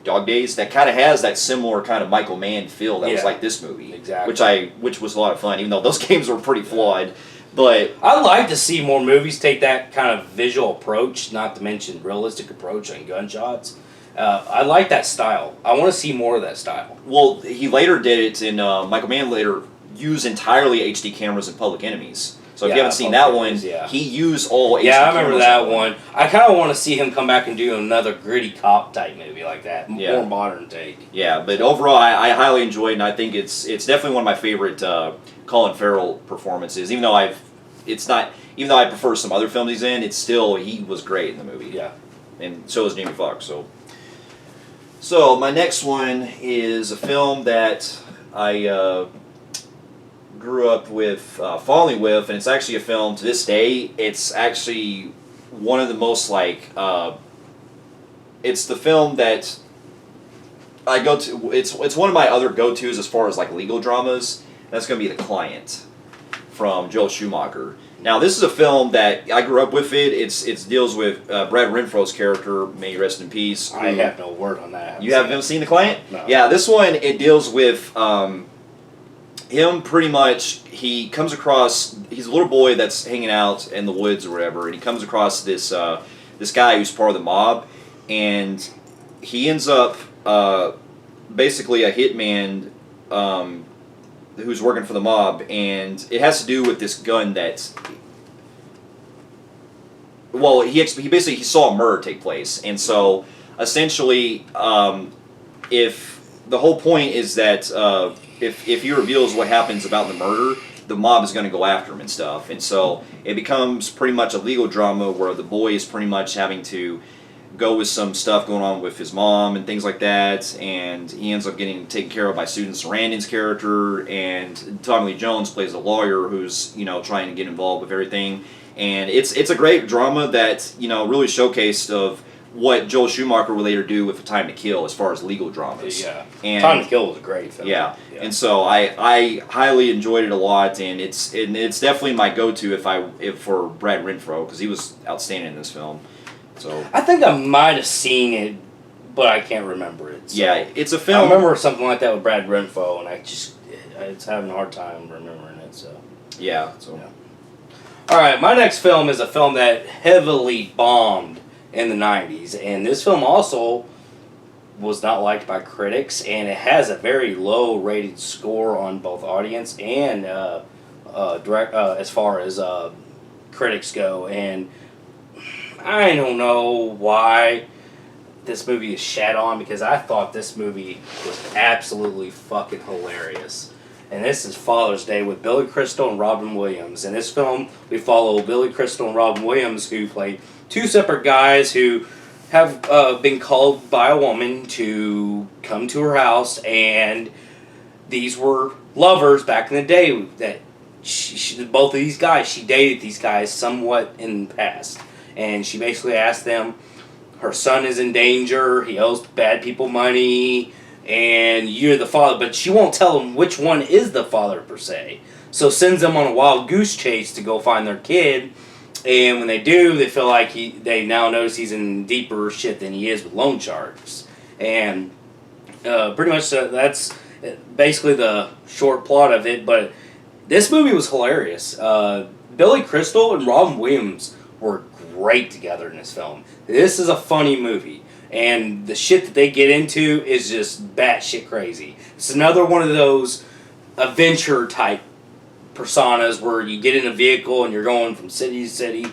Dog Days that kind of has that similar kind of Michael Mann feel that was like this movie, exactly. Which was a lot of fun, even though those games were pretty flawed. But I'd like to see more movies take that kind of visual approach, not to mention realistic approach on gunshots. I like that style. I want to see more of that style. Well, he later did it in Michael Mann later used entirely HD cameras in Public Enemies. So if you haven't seen that one, he used all HD cameras. Yeah, I remember that one. I kind of want to see him come back and do another gritty cop type movie like that, more modern take. Yeah, but overall, I highly enjoyed it, and I think it's definitely one of my favorite Colin Farrell performances. Even though I prefer some other films he's in, he was great in the movie. Yeah, and so is Jamie Foxx. So my next one is a film that I grew up with, falling with, and it's actually a film to this day. It's actually one of the most it's the film that I go to. It's one of my other go-tos as far as like legal dramas. That's going to be The Client from Joel Schumacher. Now, this is a film that I grew up with. It deals with Brad Renfro's character. May he rest in peace. I have no word on that. You haven't seen The Client? No. Yeah, this one, it deals with him pretty much. He comes across, he's a little boy that's hanging out in the woods or whatever, and he comes across this guy who's part of the mob, and he ends up basically a hitman who's working for the mob, and it has to do with this gun that well, he basically he saw a murder take place, and so essentially, if the whole point is that if he reveals what happens about the murder, the mob is going to go after him and stuff, and so it becomes pretty much a legal drama where the boy is pretty much having to go with some stuff going on with his mom and things like that, and he ends up getting taken care of by Susan Sarandon's character, and Tommy Lee Jones plays a lawyer who's trying to get involved with everything, and it's a great drama that really showcased of what Joel Schumacher will later do with A Time to Kill as far as legal dramas. Yeah, and Time to Kill was a great film. Yeah, and so I highly enjoyed it a lot, and it's definitely my go-to if for Brad Renfro, because he was outstanding in this film. So I think I might have seen it, but I can't remember it. So yeah, it's a film. I remember something like that with Brad Renfro, and it's having a hard time remembering it. So yeah. So all right, my next film is a film that heavily bombed in the 90s, and this film also was not liked by critics, and it has a very low rated score on both audience and direct as far as critics go, and I don't know why this movie is shat on, because I thought this movie was absolutely fucking hilarious. And this is Father's Day with Billy Crystal and Robin Williams. In this film, we follow Billy Crystal and Robin Williams, who play two separate guys who have been called by a woman to come to her house, and these were lovers back in the day. That both of these guys, she dated these guys somewhat in the past, and she basically asked them, her son is in danger, he owes bad people money, and you're the father, but she won't tell them which one is the father per se. So sends them on a wild goose chase to go find their kid, and when they do, they feel like they now notice he's in deeper shit than he is with loan sharks. And pretty much that's basically the short plot of it, but this movie was hilarious. Billy Crystal and Robin Williams were great together in this film. This is a funny movie, and the shit that they get into is just batshit crazy. It's another one of those adventure type personas where you get in a vehicle and you're going from city to city,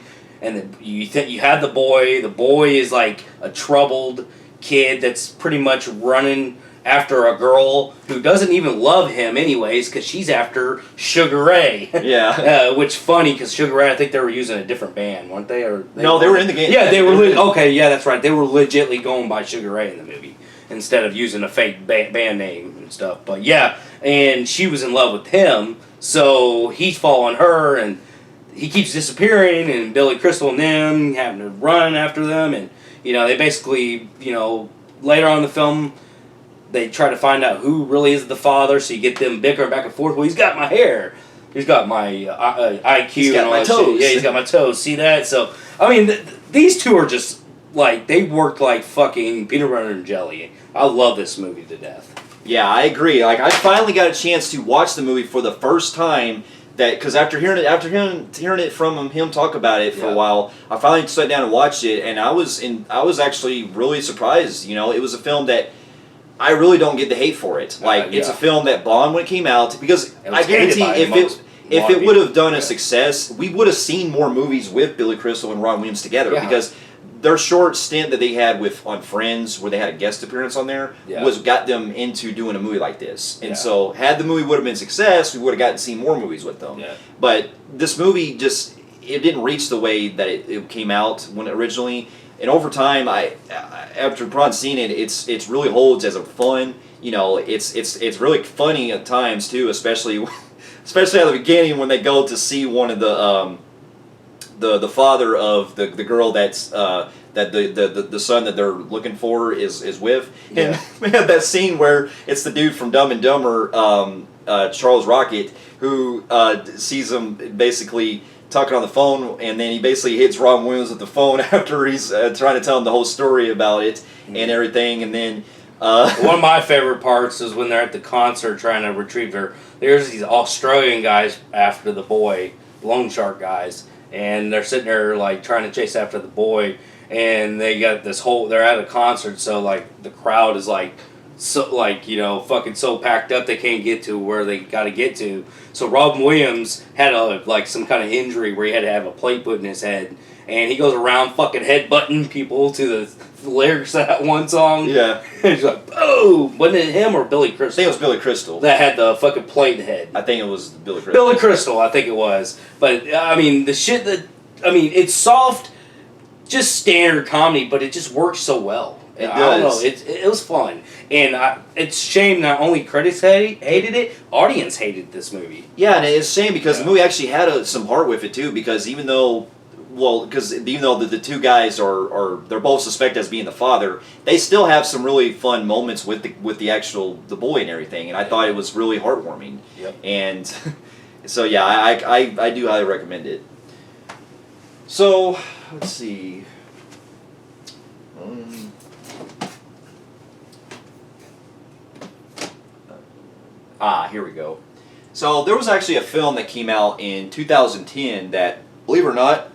and you have the boy. The boy is like a troubled kid that's pretty much running after a girl who doesn't even love him anyways, because she's after Sugar Ray. Yeah. Which funny, because Sugar Ray, I think they were using a different band, weren't they? No, they were in the game. Yeah, they were. Okay, yeah, that's right. They were legitly going by Sugar Ray in the movie instead of using a fake band name and stuff. But yeah, and she was in love with him, so he's following her, and he keeps disappearing, and Billy Crystal and them having to run after them, and they basically, later on in the film, they try to find out who really is the father, so you get them bickering back and forth. Well, he's got my hair. He's got my IQ. He's got and all my that toes. shit. Yeah, he's got my toes. See that? So, I mean, these two are just, like, they worked like fucking peanut butter and jelly. I love this movie to death. Yeah, I agree. Like, I finally got a chance to watch the movie for the first time. Because after hearing it from him talk about it for a while, I finally sat down and watched it, and I was actually really surprised. It was a film that I really don't get the hate for it. Like, it's a film that bombed when it came out, because I guarantee if it would have done a success, we would have seen more movies with Billy Crystal and Ron Williams together, because their short stint that they had on Friends, where they had a guest appearance on there, got them into doing a movie like this. And so, had the movie would have been a success, we would have gotten to see more movies with them. Yeah. But this movie it didn't reach the way that it came out when originally. And over time, after Prawn seeing it, it's really holds as a fun. It's really funny at times too, especially at the beginning when they go to see one of the father of the girl that's that the son that they're looking for is with. And we have that scene where it's the dude from Dumb and Dumber, Charles Rocket, who sees him basically talking on the phone, and then he basically hits Robin Williams with the phone after he's trying to tell him the whole story about it and everything, and then one of my favorite parts is when they're at the concert trying to retrieve there's these Australian guys after the boy, loan shark guys, and they're sitting there like trying to chase after the boy, and they got they're at a concert, so like the crowd is like so like fucking so packed up they can't get to where they got to get to. So Robin Williams had some kind of injury where he had to have a plate put in his head, and he goes around fucking headbutting people to the lyrics of that one song. Yeah. He's like, boom! Wasn't it him or Billy Crystal? I think it was Billy Crystal. That had the fucking plate head. I think it was Billy Crystal. Billy Crystal, I think it was. But, I mean, the shit that... I mean, it's soft, just standard comedy, but it just works so well. It I don't know. does. It was fun. And it's a shame not only critics hated it, audience hated this movie. Yeah, and it's a shame because the movie actually had some heart with it, too, because even though the two guys they're both suspected as being the father, they still have some really fun moments with the boy and everything, and I thought it was really heartwarming. Yep. And so yeah, I do highly recommend it. So let's see. Here we go. So there was actually a film that came out in 2010 that, believe it or not,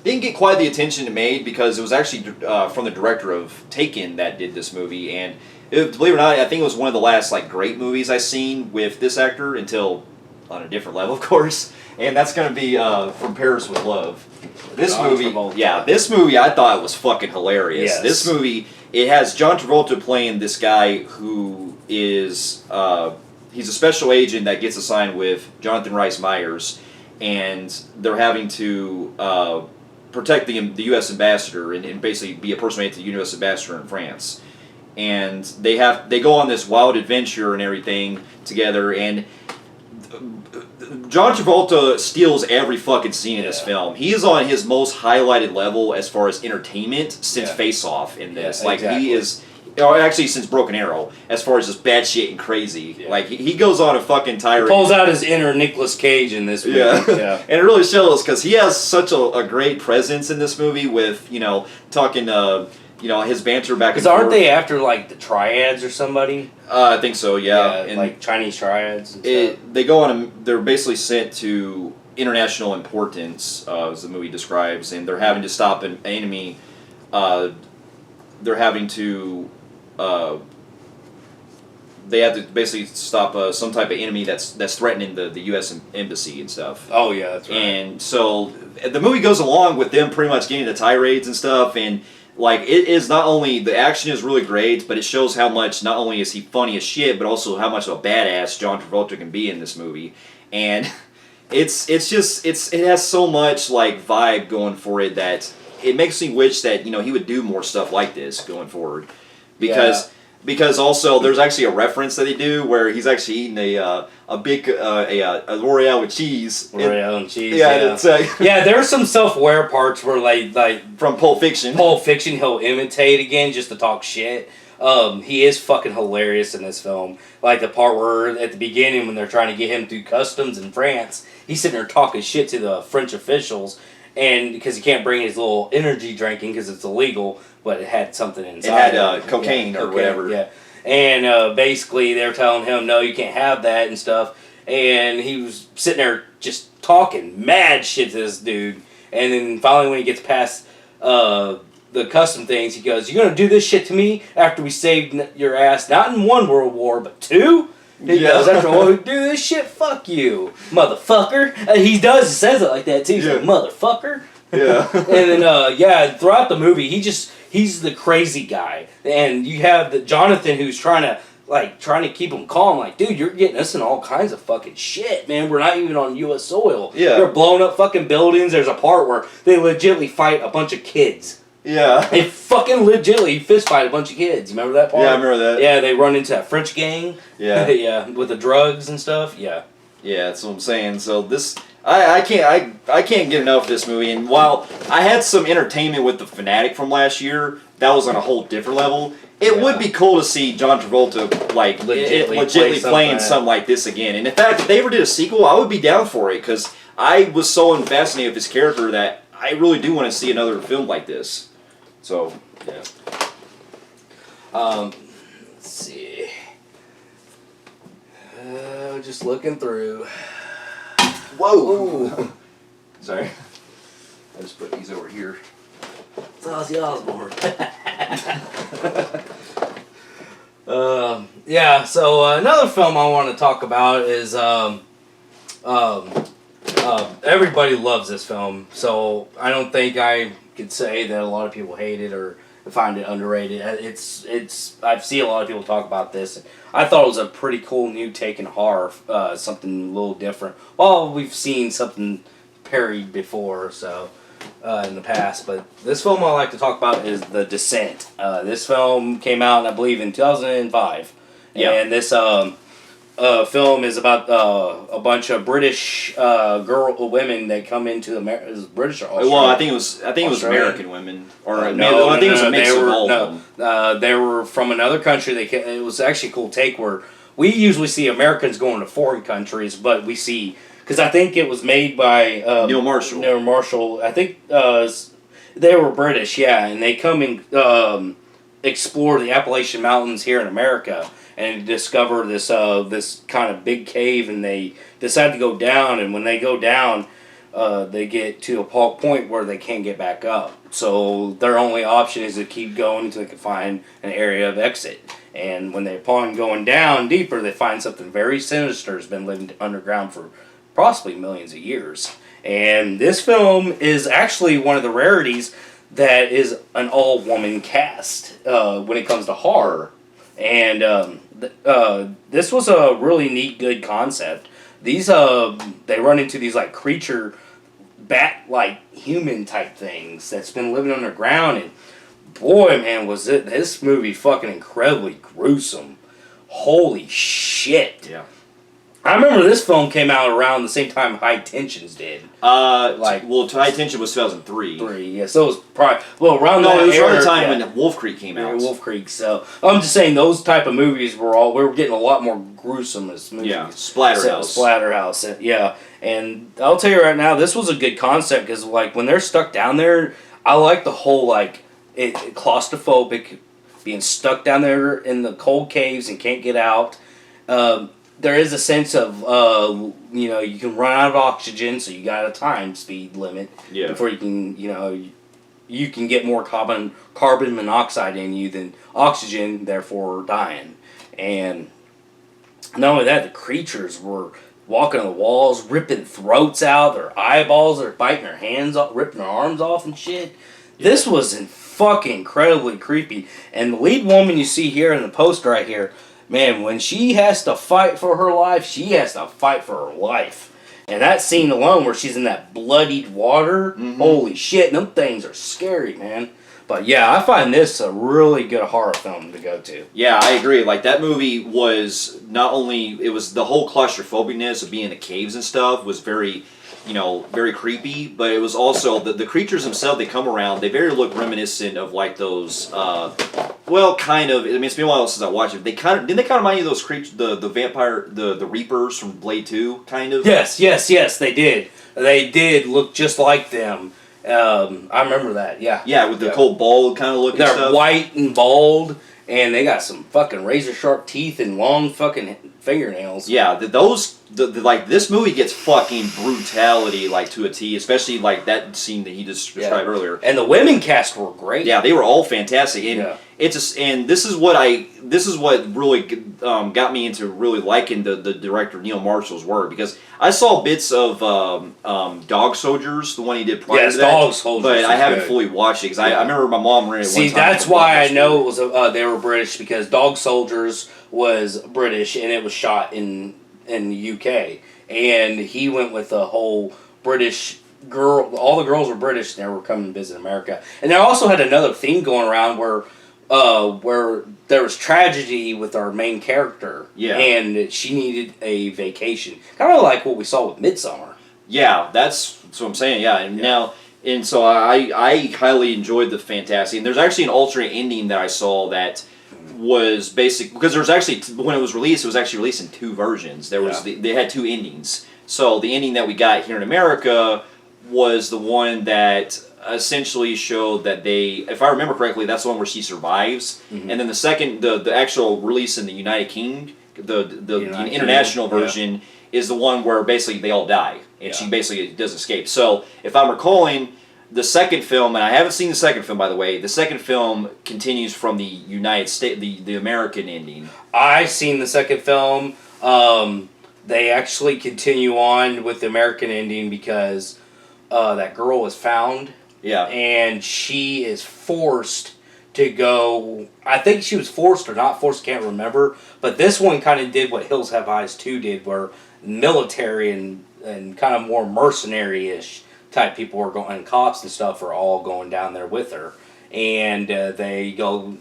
didn't get quite the attention it made because it was actually from the director of Taken that did this movie, and believe it or not, I think it was one of the last great movies I've seen with this actor until on a different level, of course, and that's going to be From Paris with Love. This movie I thought was fucking hilarious. Yes. This movie, it has John Travolta playing this guy who is he's a special agent that gets assigned with Jonathan Rhys Meyers, and they're having to protect the U.S. ambassador and basically be a person to the U.S. ambassador in France. And they go on this wild adventure and everything together, and John Travolta steals every fucking scene in this film. He is on his most highlighted level as far as entertainment since Face Off in this. Exactly. He is... actually, since Broken Arrow, as far as just bad shit and crazy. Yeah. He goes on a fucking tirade. He pulls out his inner Nicolas Cage in this movie. Yeah. And it really shows, because he has such a great presence in this movie with, talking, his banter back and forth. Because aren't they after, the triads or somebody? I think so, yeah. And Chinese triads and stuff. They go on, they're basically sent to international importance, as the movie describes, and they're having to stop an enemy. They're having to... they have to basically stop some type of enemy that's threatening the U.S. embassy and stuff. Oh yeah, that's right. And so the movie goes along with them pretty much getting the tirades and stuff, and it is not only the action is really great, but it shows how much not only is he funny as shit, but also how much of a badass John Travolta can be in this movie, and it has so much vibe going for it that it makes me wish that he would do more stuff like this going forward. Because also there's actually a reference that they do where he's actually eating a L'Oreal with cheese. L'Oreal and cheese. Yeah. Yeah, there are some self-aware parts where from Pulp Fiction. He'll imitate again just to talk shit. He is fucking hilarious in this film. The part where at the beginning when they're trying to get him through customs in France, he's sitting there talking shit to the French officials. And because he can't bring his little energy drinking because it's illegal, but it had something inside. It had cocaine or whatever. Yeah. And basically they're telling him, no, you can't have that and stuff. And he was sitting there just talking mad shit to this dude. And then finally when he gets past the custom things, he goes, "You're going to do this shit to me after we saved your ass, not in one world war, but two?" He goes, after we do this shit, fuck you, motherfucker. He says it like that too. He's like, motherfucker. Yeah. And then, throughout the movie, he's the crazy guy. And you have the Jonathan who's trying to keep him calm. Dude, you're getting us in all kinds of fucking shit, man. We're not even on U.S. soil. Yeah. They're blowing up fucking buildings. There's a part where they legitimately fight a bunch of kids. Yeah. They fucking legitimately fist fight a bunch of kids. You remember that part? Yeah, I remember that. Yeah, they run into that French gang. Yeah. Yeah, with the drugs and stuff. Yeah. Yeah, that's what I'm saying. So this, I can't get enough of this movie. And while I had some entertainment with The Fanatic from last year, that was on a whole different level. It would be cool to see John Travolta legitimately playing something like this again. And in fact, if they ever did a sequel, I would be down for it because I was so fascinated with his character that I really do want to see another film like this. So, yeah. Let's see. Just looking through. Whoa! Ooh. Sorry. I just put these over here. It's Ozzy Osbourne. Yeah. So another film I want to talk about is everybody loves this film, so I don't think I could say that a lot of people hate it or find it underrated. I've seen a lot of people talk about this. I thought it was a pretty cool new take in horror, something a little different. Well, we've seen something parried before, so in the past, but this film I like to talk about is The Descent. This film came out, I believe, in 2005, and this film is about a bunch of British women that come into America. Is it British or Australian? Well, I think it was American women, or no, I think it was a mix they of were, all no, of them. They were from another country. It was actually a cool take where we usually see Americans going to foreign countries, but we see, because I think it was made by Neil Marshall. Neil Marshall. I think they were British, yeah, and they come and explore the Appalachian Mountains here in America and discover this this kind of big cave, and they decide to go down. And when they go down, they get to a point where they can't get back up. So their only option is to keep going until they can find an area of exit. And when upon going down deeper, they find something very sinister has been living underground for possibly millions of years. And this film is actually one of the rarities that is an all-woman cast when it comes to horror. And this was a really neat, good concept. These they run into these like creature, bat-like human type things that's been living underground, and boy, man, was this movie fucking incredibly gruesome. Holy shit! Yeah. I remember this film came out around the same time High Tensions did. High Tension was 2003. Yeah, so it was probably around that it was era, around the time when Wolf Creek came out. Wolf Creek. So I'm just saying those type of movies we were getting a lot more gruesome as movies. Yeah, Splatterhouse. Splatterhouse. Yeah, and I'll tell you right now, this was a good concept because like when they're stuck down there, I like the whole like it claustrophobic, being stuck down there in the cold caves and can't get out. There is a sense of, you can run out of oxygen, so you got a time speed limit before you can, you can get more carbon monoxide in you than oxygen, therefore dying. And not only that, the creatures were walking on the walls, ripping throats out, their eyeballs, they're biting their hands off, ripping their arms off and shit. Yeah. This was fucking incredibly creepy. And the lead woman you see here in the poster right here, man, when she has to fight for her life, she has to fight for her life. And that scene alone where she's in that bloodied water, holy shit, them things are scary, man. But yeah, I find this a really good horror film to go to. Yeah, I agree. Like, that movie was not only, it was the whole claustrophobicness of being in the caves and stuff was very, very creepy, but it was also, the creatures themselves, they come around, they very look reminiscent of like those, kind of, it's been a while since I watched it. Didn't they kind of remind you of those creatures, the vampire, the Reapers from Blade 2, kind of? Yes, they did. They did look just like them. I remember that, yeah. Yeah, with the cold bald kind of looking stuff. They're white and bald, and they got some fucking razor sharp teeth and long fucking fingernails. Yeah, this movie gets fucking brutality like to a T, especially like that scene that he just described earlier. And the women cast were great. Yeah, they were all fantastic, and this is what really got me into really liking the director Neil Marshall's work, because I saw bits of Dog Soldiers, the one he did prior to that, Dog Soldiers, but I haven't fully watched it because I remember my mom rented it one time. See, that's why I know it was they were British, because Dog Soldiers was British and it was shot in the UK, and he went with a whole British girl. All the girls were British and they were coming to visit America. And they also had another theme going around where there was tragedy with our main character, and she needed a vacation, kind of like what we saw with Midsommar. Yeah, that's what I'm saying. Yeah, and so I highly enjoyed the fantastic. And there's actually an alternate ending that I saw that was basic, because there's actually, when it was actually released in two versions. There was they had two endings. So the ending that we got here in America was the one that essentially showed that if I remember correctly, that's the one where she survives. And then the second, the actual release in the United Kingdom, the international version is the one where basically they all die, and she basically does escape. So if I'm recalling, the second film, and I haven't seen the second film, by the way. The second film continues from the United States, the American ending. I've seen the second film. They actually continue on with the American ending because that girl was found. Yeah. And she is forced to go. I think she was forced or not forced, can't remember. But this one kind of did what Hills Have Eyes 2 did, where military and kind of more mercenary-ish type people were going, and cops and stuff are all going down there with her. And they go.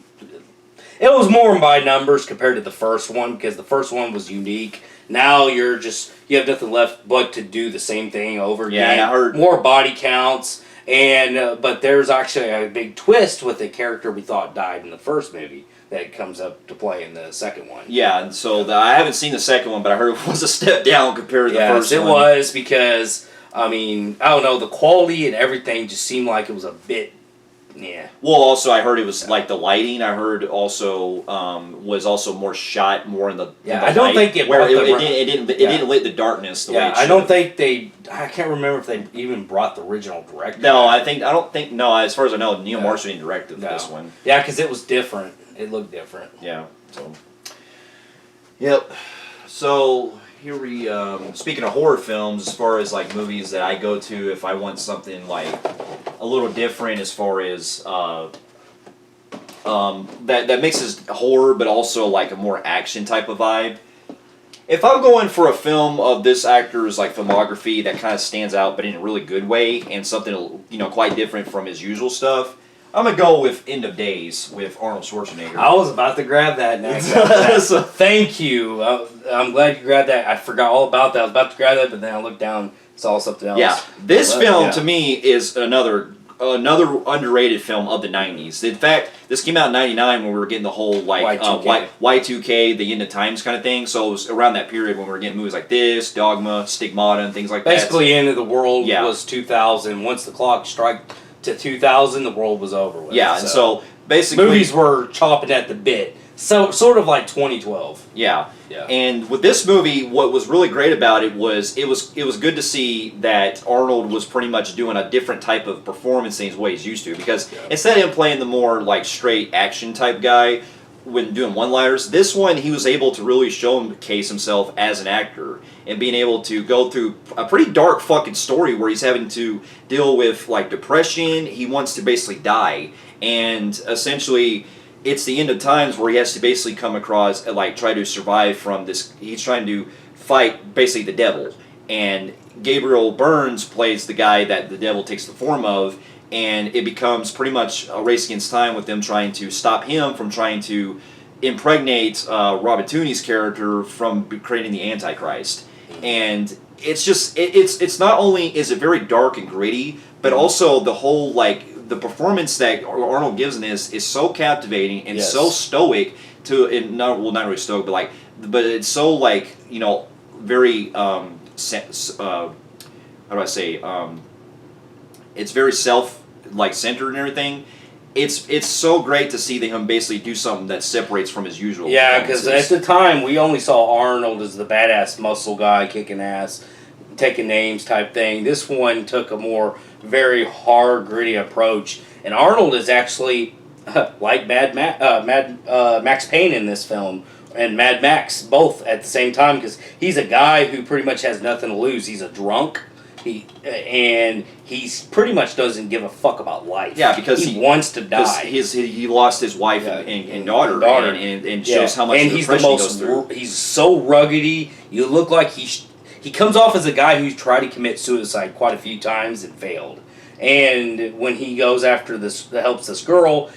It was more by numbers compared to the first one, because the first one was unique. Now you have nothing left but to do the same thing over again. Yeah, I heard more body counts, and but there's actually a big twist with the character we thought died in the first movie that comes up to play in the second one. Yeah, and so I haven't seen the second one, but I heard it was a step down compared to the first one. Yes, it was, because I mean, I don't know, the quality and everything just seemed like it was a bit. Yeah. Well, also I heard it was like the lighting. I heard also was also more shot more in the I don't think it didn't lit the darkness the way it should. I don't think they. I can't remember if they even brought the original director. No, I don't think. No, as far as I know, Neil Marshall didn't direct this one. Yeah, because it was different. It looked different. Yeah. So. Yep. So here we. Speaking of horror films, as far as like movies that I go to if I want something like a little different, as far as that mixes horror but also like a more action type of vibe. If I'm going for a film of this actor's like filmography that kind of stands out but in a really good way and something quite different from his usual stuff, I'm gonna go with End of Days with Arnold Schwarzenegger. I was about to grab that next. So, thank you. I'm glad you grabbed that. I forgot all about that. I was about to grab that, but then I looked down, saw something else. Yeah, this film to me is another underrated film of the 90s. In fact, this came out in 99 when we were getting the whole like Y2K, the end of times kind of thing. So it was around that period when we were getting movies like this, Dogma, Stigmata, and things like that. Basically, end of the world was 2000. Once the clock struck to 2000, the world was over with. Yeah, and so basically movies were chopping at the bit. So sort of like 2012. Yeah. And with this movie, what was really great about it was good to see that Arnold was pretty much doing a different type of performance than what he's used to. Because instead of him playing the more like straight action type guy when doing one-liners, this one he was able to really showcase himself as an actor and being able to go through a pretty dark fucking story where he's having to deal with like depression. He wants to basically die, and essentially it's the end of times where he has to basically come across, like, try to survive from this. He's trying to fight, basically, the devil. And Gabriel Burns plays the guy that the devil takes the form of, and it becomes pretty much a race against time with them trying to stop him from trying to impregnate Robert Tooney's character from creating the Antichrist. And it's just, it's not only is it very dark and gritty, but also the whole, like, the performance that Arnold gives in this is so captivating and so stoic not really stoic, but it's so like, very how do I say, it's very centered and everything. It's so great to see him basically do something that separates from his usual. Yeah, because at the time we only saw Arnold as the badass muscle guy kicking ass, taking names type thing. This one took a more very hard, gritty approach, and Arnold is actually like Max Payne in this film, and Mad Max both at the same time, because he's a guy who pretty much has nothing to lose. He's a drunk. He's pretty much doesn't give a fuck about life. Yeah, because he wants to die. He lost his wife and daughter, and shows how much depression he goes through. He's so ruggedy. You look like he comes off as a guy who's tried to commit suicide quite a few times and failed. And when he goes after helps this girl,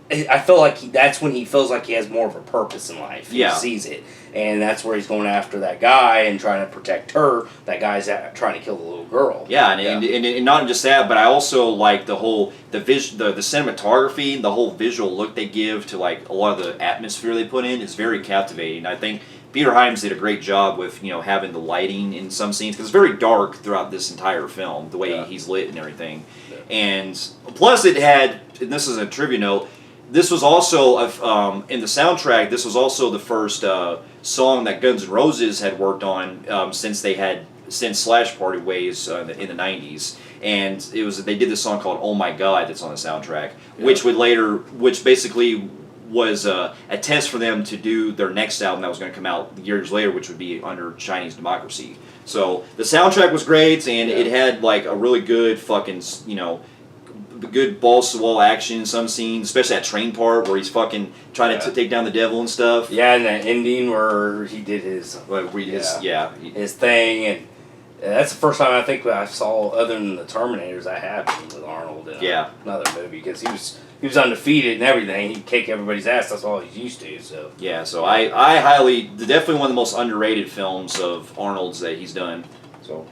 I feel like that's when he feels like he has more of a purpose in life. He sees it. And that's where he's going after that guy and trying to protect her. That guy's trying to kill the little girl. Yeah, and not just that, but I also like the cinematography, the whole visual look they give to like a lot of the atmosphere they put in is very captivating. I think Peter Hyams did a great job with having the lighting in some scenes, because it's very dark throughout this entire film, the way he's lit and everything. Yeah. And plus it had, and this is a trivia note, this was also in the soundtrack. This was also the first song that Guns N' Roses had worked on since Slash parted ways in the '90s, and they did this song called "Oh My God" that's on the soundtrack, which basically was a test for them to do their next album that was going to come out years later, which would be under Chinese Democracy. So the soundtrack was great, and it had like a really good fucking, good balls to wall action. Some scenes, especially that train part where he's fucking trying to take down the devil and stuff. Yeah, and that ending where he did his thing, and that's the first time I think I saw, other than the Terminators, I have with Arnold in another movie, because he was undefeated and everything. He'd kick everybody's ass. That's all he's used to. So yeah, so I definitely one of the most underrated films of Arnold's that he's done. So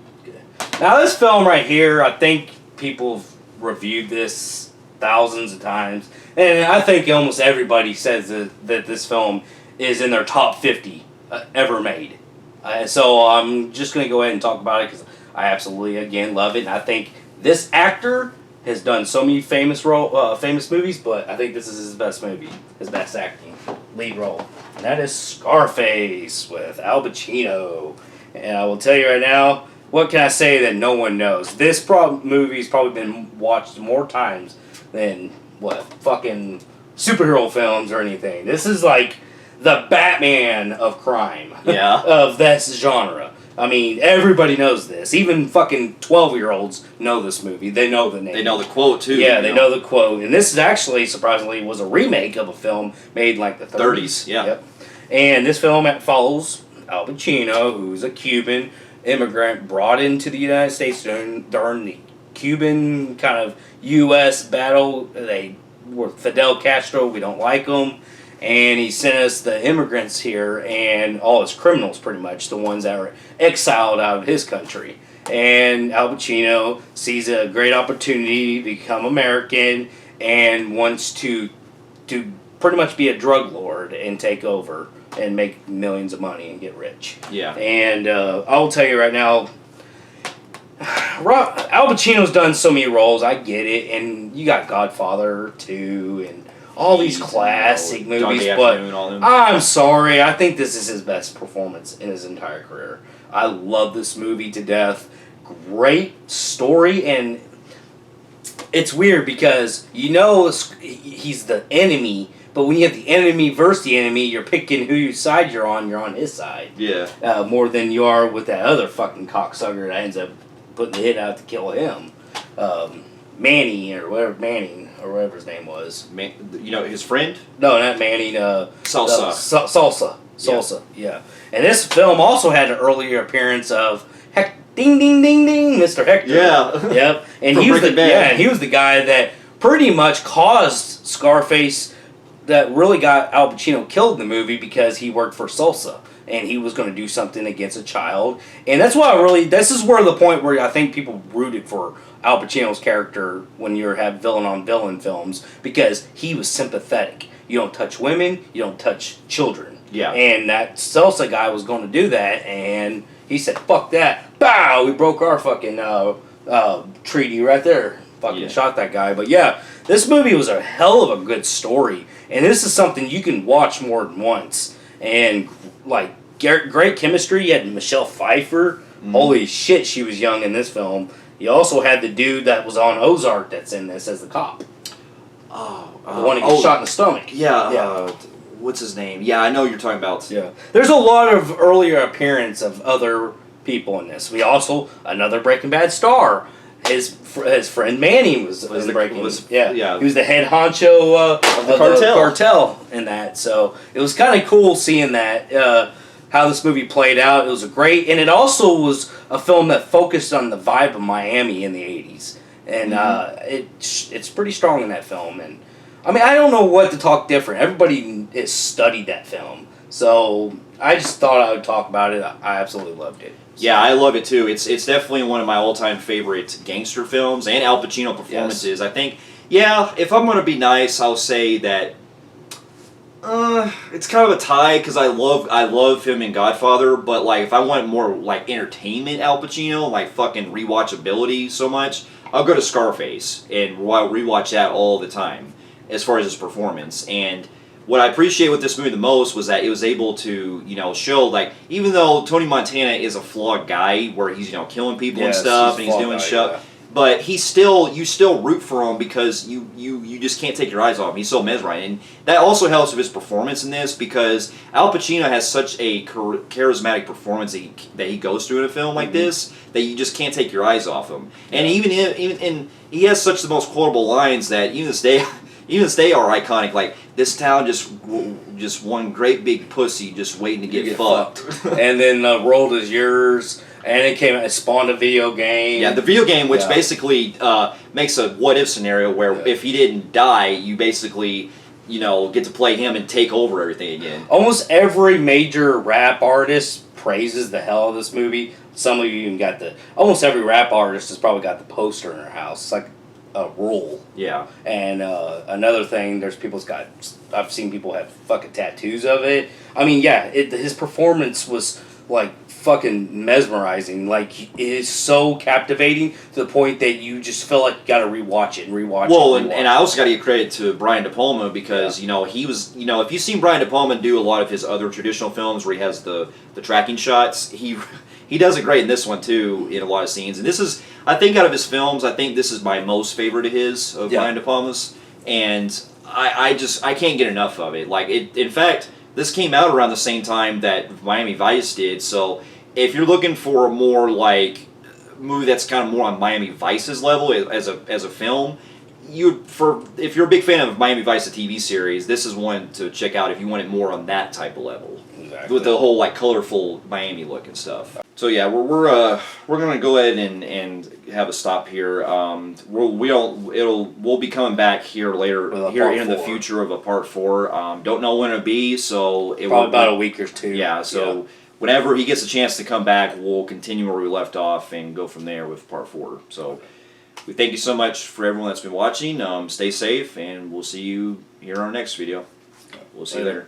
now this film right here, I think people have reviewed this thousands of times, and I think almost everybody says that this film is in their top 50 ever made. So I'm just going to go ahead and talk about it because I absolutely, again, love it. And I think this actor has done so many famous movies, but I think this is his best movie, his best acting lead role. And that is Scarface with Al Pacino. And I will tell you right now, what can I say that no one knows? This movie's probably been watched more times than, fucking superhero films or anything. This is like the Batman of crime. Yeah. Of this genre. I mean, everybody knows this. Even fucking 12-year-olds know this movie. They know the name. They know the quote, too. Yeah, they know the quote. And this is actually, surprisingly, was a remake of a film made in like the 30s. Yeah. Yep. And this film follows Al Pacino, who's a Cuban immigrant brought into the United States during the Cuban kind of U.S. battle. They were Fidel Castro. We don't like him. And he sent us the immigrants here and all his criminals, pretty much, the ones that were exiled out of his country. And Al Pacino sees a great opportunity to become American and wants to pretty much be a drug lord and take over and make millions of money and get rich. Yeah. And I'll tell you right now, Al Pacino's done so many roles, I get it, and you got Godfather 2 and all these classic movies, but I'm sorry, I think this is his best performance in his entire career. I love this movie to death. Great story, and it's weird because he's the enemy, but when you have the enemy versus the enemy, you're picking whose side you're on his side. Yeah. More than you are with that other fucking cocksucker that ends up putting the hit out to kill him. Manning or whatever his name was. His friend? No, not Manning. Salsa. Salsa. Yeah. And this film also had an earlier appearance of Ding Ding Ding Ding, Mr. Hector. Yeah. Yep. And he was the guy that pretty much caused Scarface, that really got Al Pacino killed in the movie, because he worked for Salsa. And he was going to do something against a child. And that's why this is where the point where I think people rooted for Al Pacino's character when you have villain-on-villain films, because he was sympathetic. You don't touch women, you don't touch children. Yeah. And that Salsa guy was going to do that, and he said, fuck that. Bow! We broke our fucking treaty right there. Fucking shot that guy. But yeah, this movie was a hell of a good story. And this is something you can watch more than once. And great chemistry. You had Michelle Pfeiffer. Mm-hmm. Holy shit, she was young in this film. You also had the dude that was on Ozark that's in this as the cop. The one who gets shot in the stomach. Yeah. What's his name? Yeah, I know what you're talking about. Yeah. There's a lot of earlier appearance of other people in this. We also, another Breaking Bad star. His friend Manny was in Breaking Bad. Yeah. He was the head honcho of the cartel in that. So it was kind of cool seeing that. How this movie played out. It was great, and it also was a film that focused on the vibe of Miami in the 80s, and it's pretty strong in that film. And I mean, I don't know what to talk different. Everybody has studied that film, so I just thought I would talk about it. I absolutely loved it. So. Yeah, I love it too. It's definitely one of my all-time favorite gangster films, and Al Pacino performances. Yes. I think, if I'm going to be nice, I'll say that it's kind of a tie, because I love him in Godfather, but if I want more entertainment Al Pacino, fucking rewatchability so much, I'll go to Scarface and rewatch that all the time as far as his performance. And what I appreciate with this movie the most was that it was able to show, even though Tony Montana is a flawed guy where he's killing people and stuff and he's doing stuff, but you still root for him because you just can't take your eyes off him. He's so mesmerizing, and that also helps with his performance in this because Al Pacino has such a charismatic performance that he goes through in a film like this that you just can't take your eyes off him. And even he has such the most quotable lines that even this day are iconic. Like, this town just one great big pussy just waiting to get fucked. And then the world is yours. And it spawned a video game. Yeah, the video game, which basically makes a what-if scenario where if he didn't die, you basically, get to play him and take over everything again. Almost every major rap artist praises the hell of this movie. Some of you even almost every rap artist has probably got the poster in their house. It's like a rule. Yeah. And another thing, I've seen people have fucking tattoos of it. I mean, yeah, his performance was like fucking mesmerizing. Like, it is so captivating to the point that you just feel like you gotta rewatch it and rewatch it. And I also gotta give credit to Brian De Palma because, he was, if you've seen Brian De Palma do a lot of his other traditional films where he has the tracking shots, he does it great in this one too, in a lot of scenes. And this is, I think out of his films, I think this is my most favorite of Brian De Palma's. And I can't get enough of it. Like, in fact, this came out around the same time that Miami Vice did, so if you're looking for a more like movie that's kind of more on Miami Vice's level as a film, if you're a big fan of Miami Vice, the TV series, this is one to check out if you want it more on that type of level, with the whole like colorful Miami look and stuff. So yeah, we're gonna go ahead and have a stop here. We'll be coming back here later in the future of a part 4. Don't know when it'll be, so probably about a week or 2. Yeah, so. Whenever he gets a chance to come back, we'll continue where we left off and go from there with part 4. So we thank you so much for everyone that's been watching. Stay safe, and we'll see you here on our next video. We'll see you later.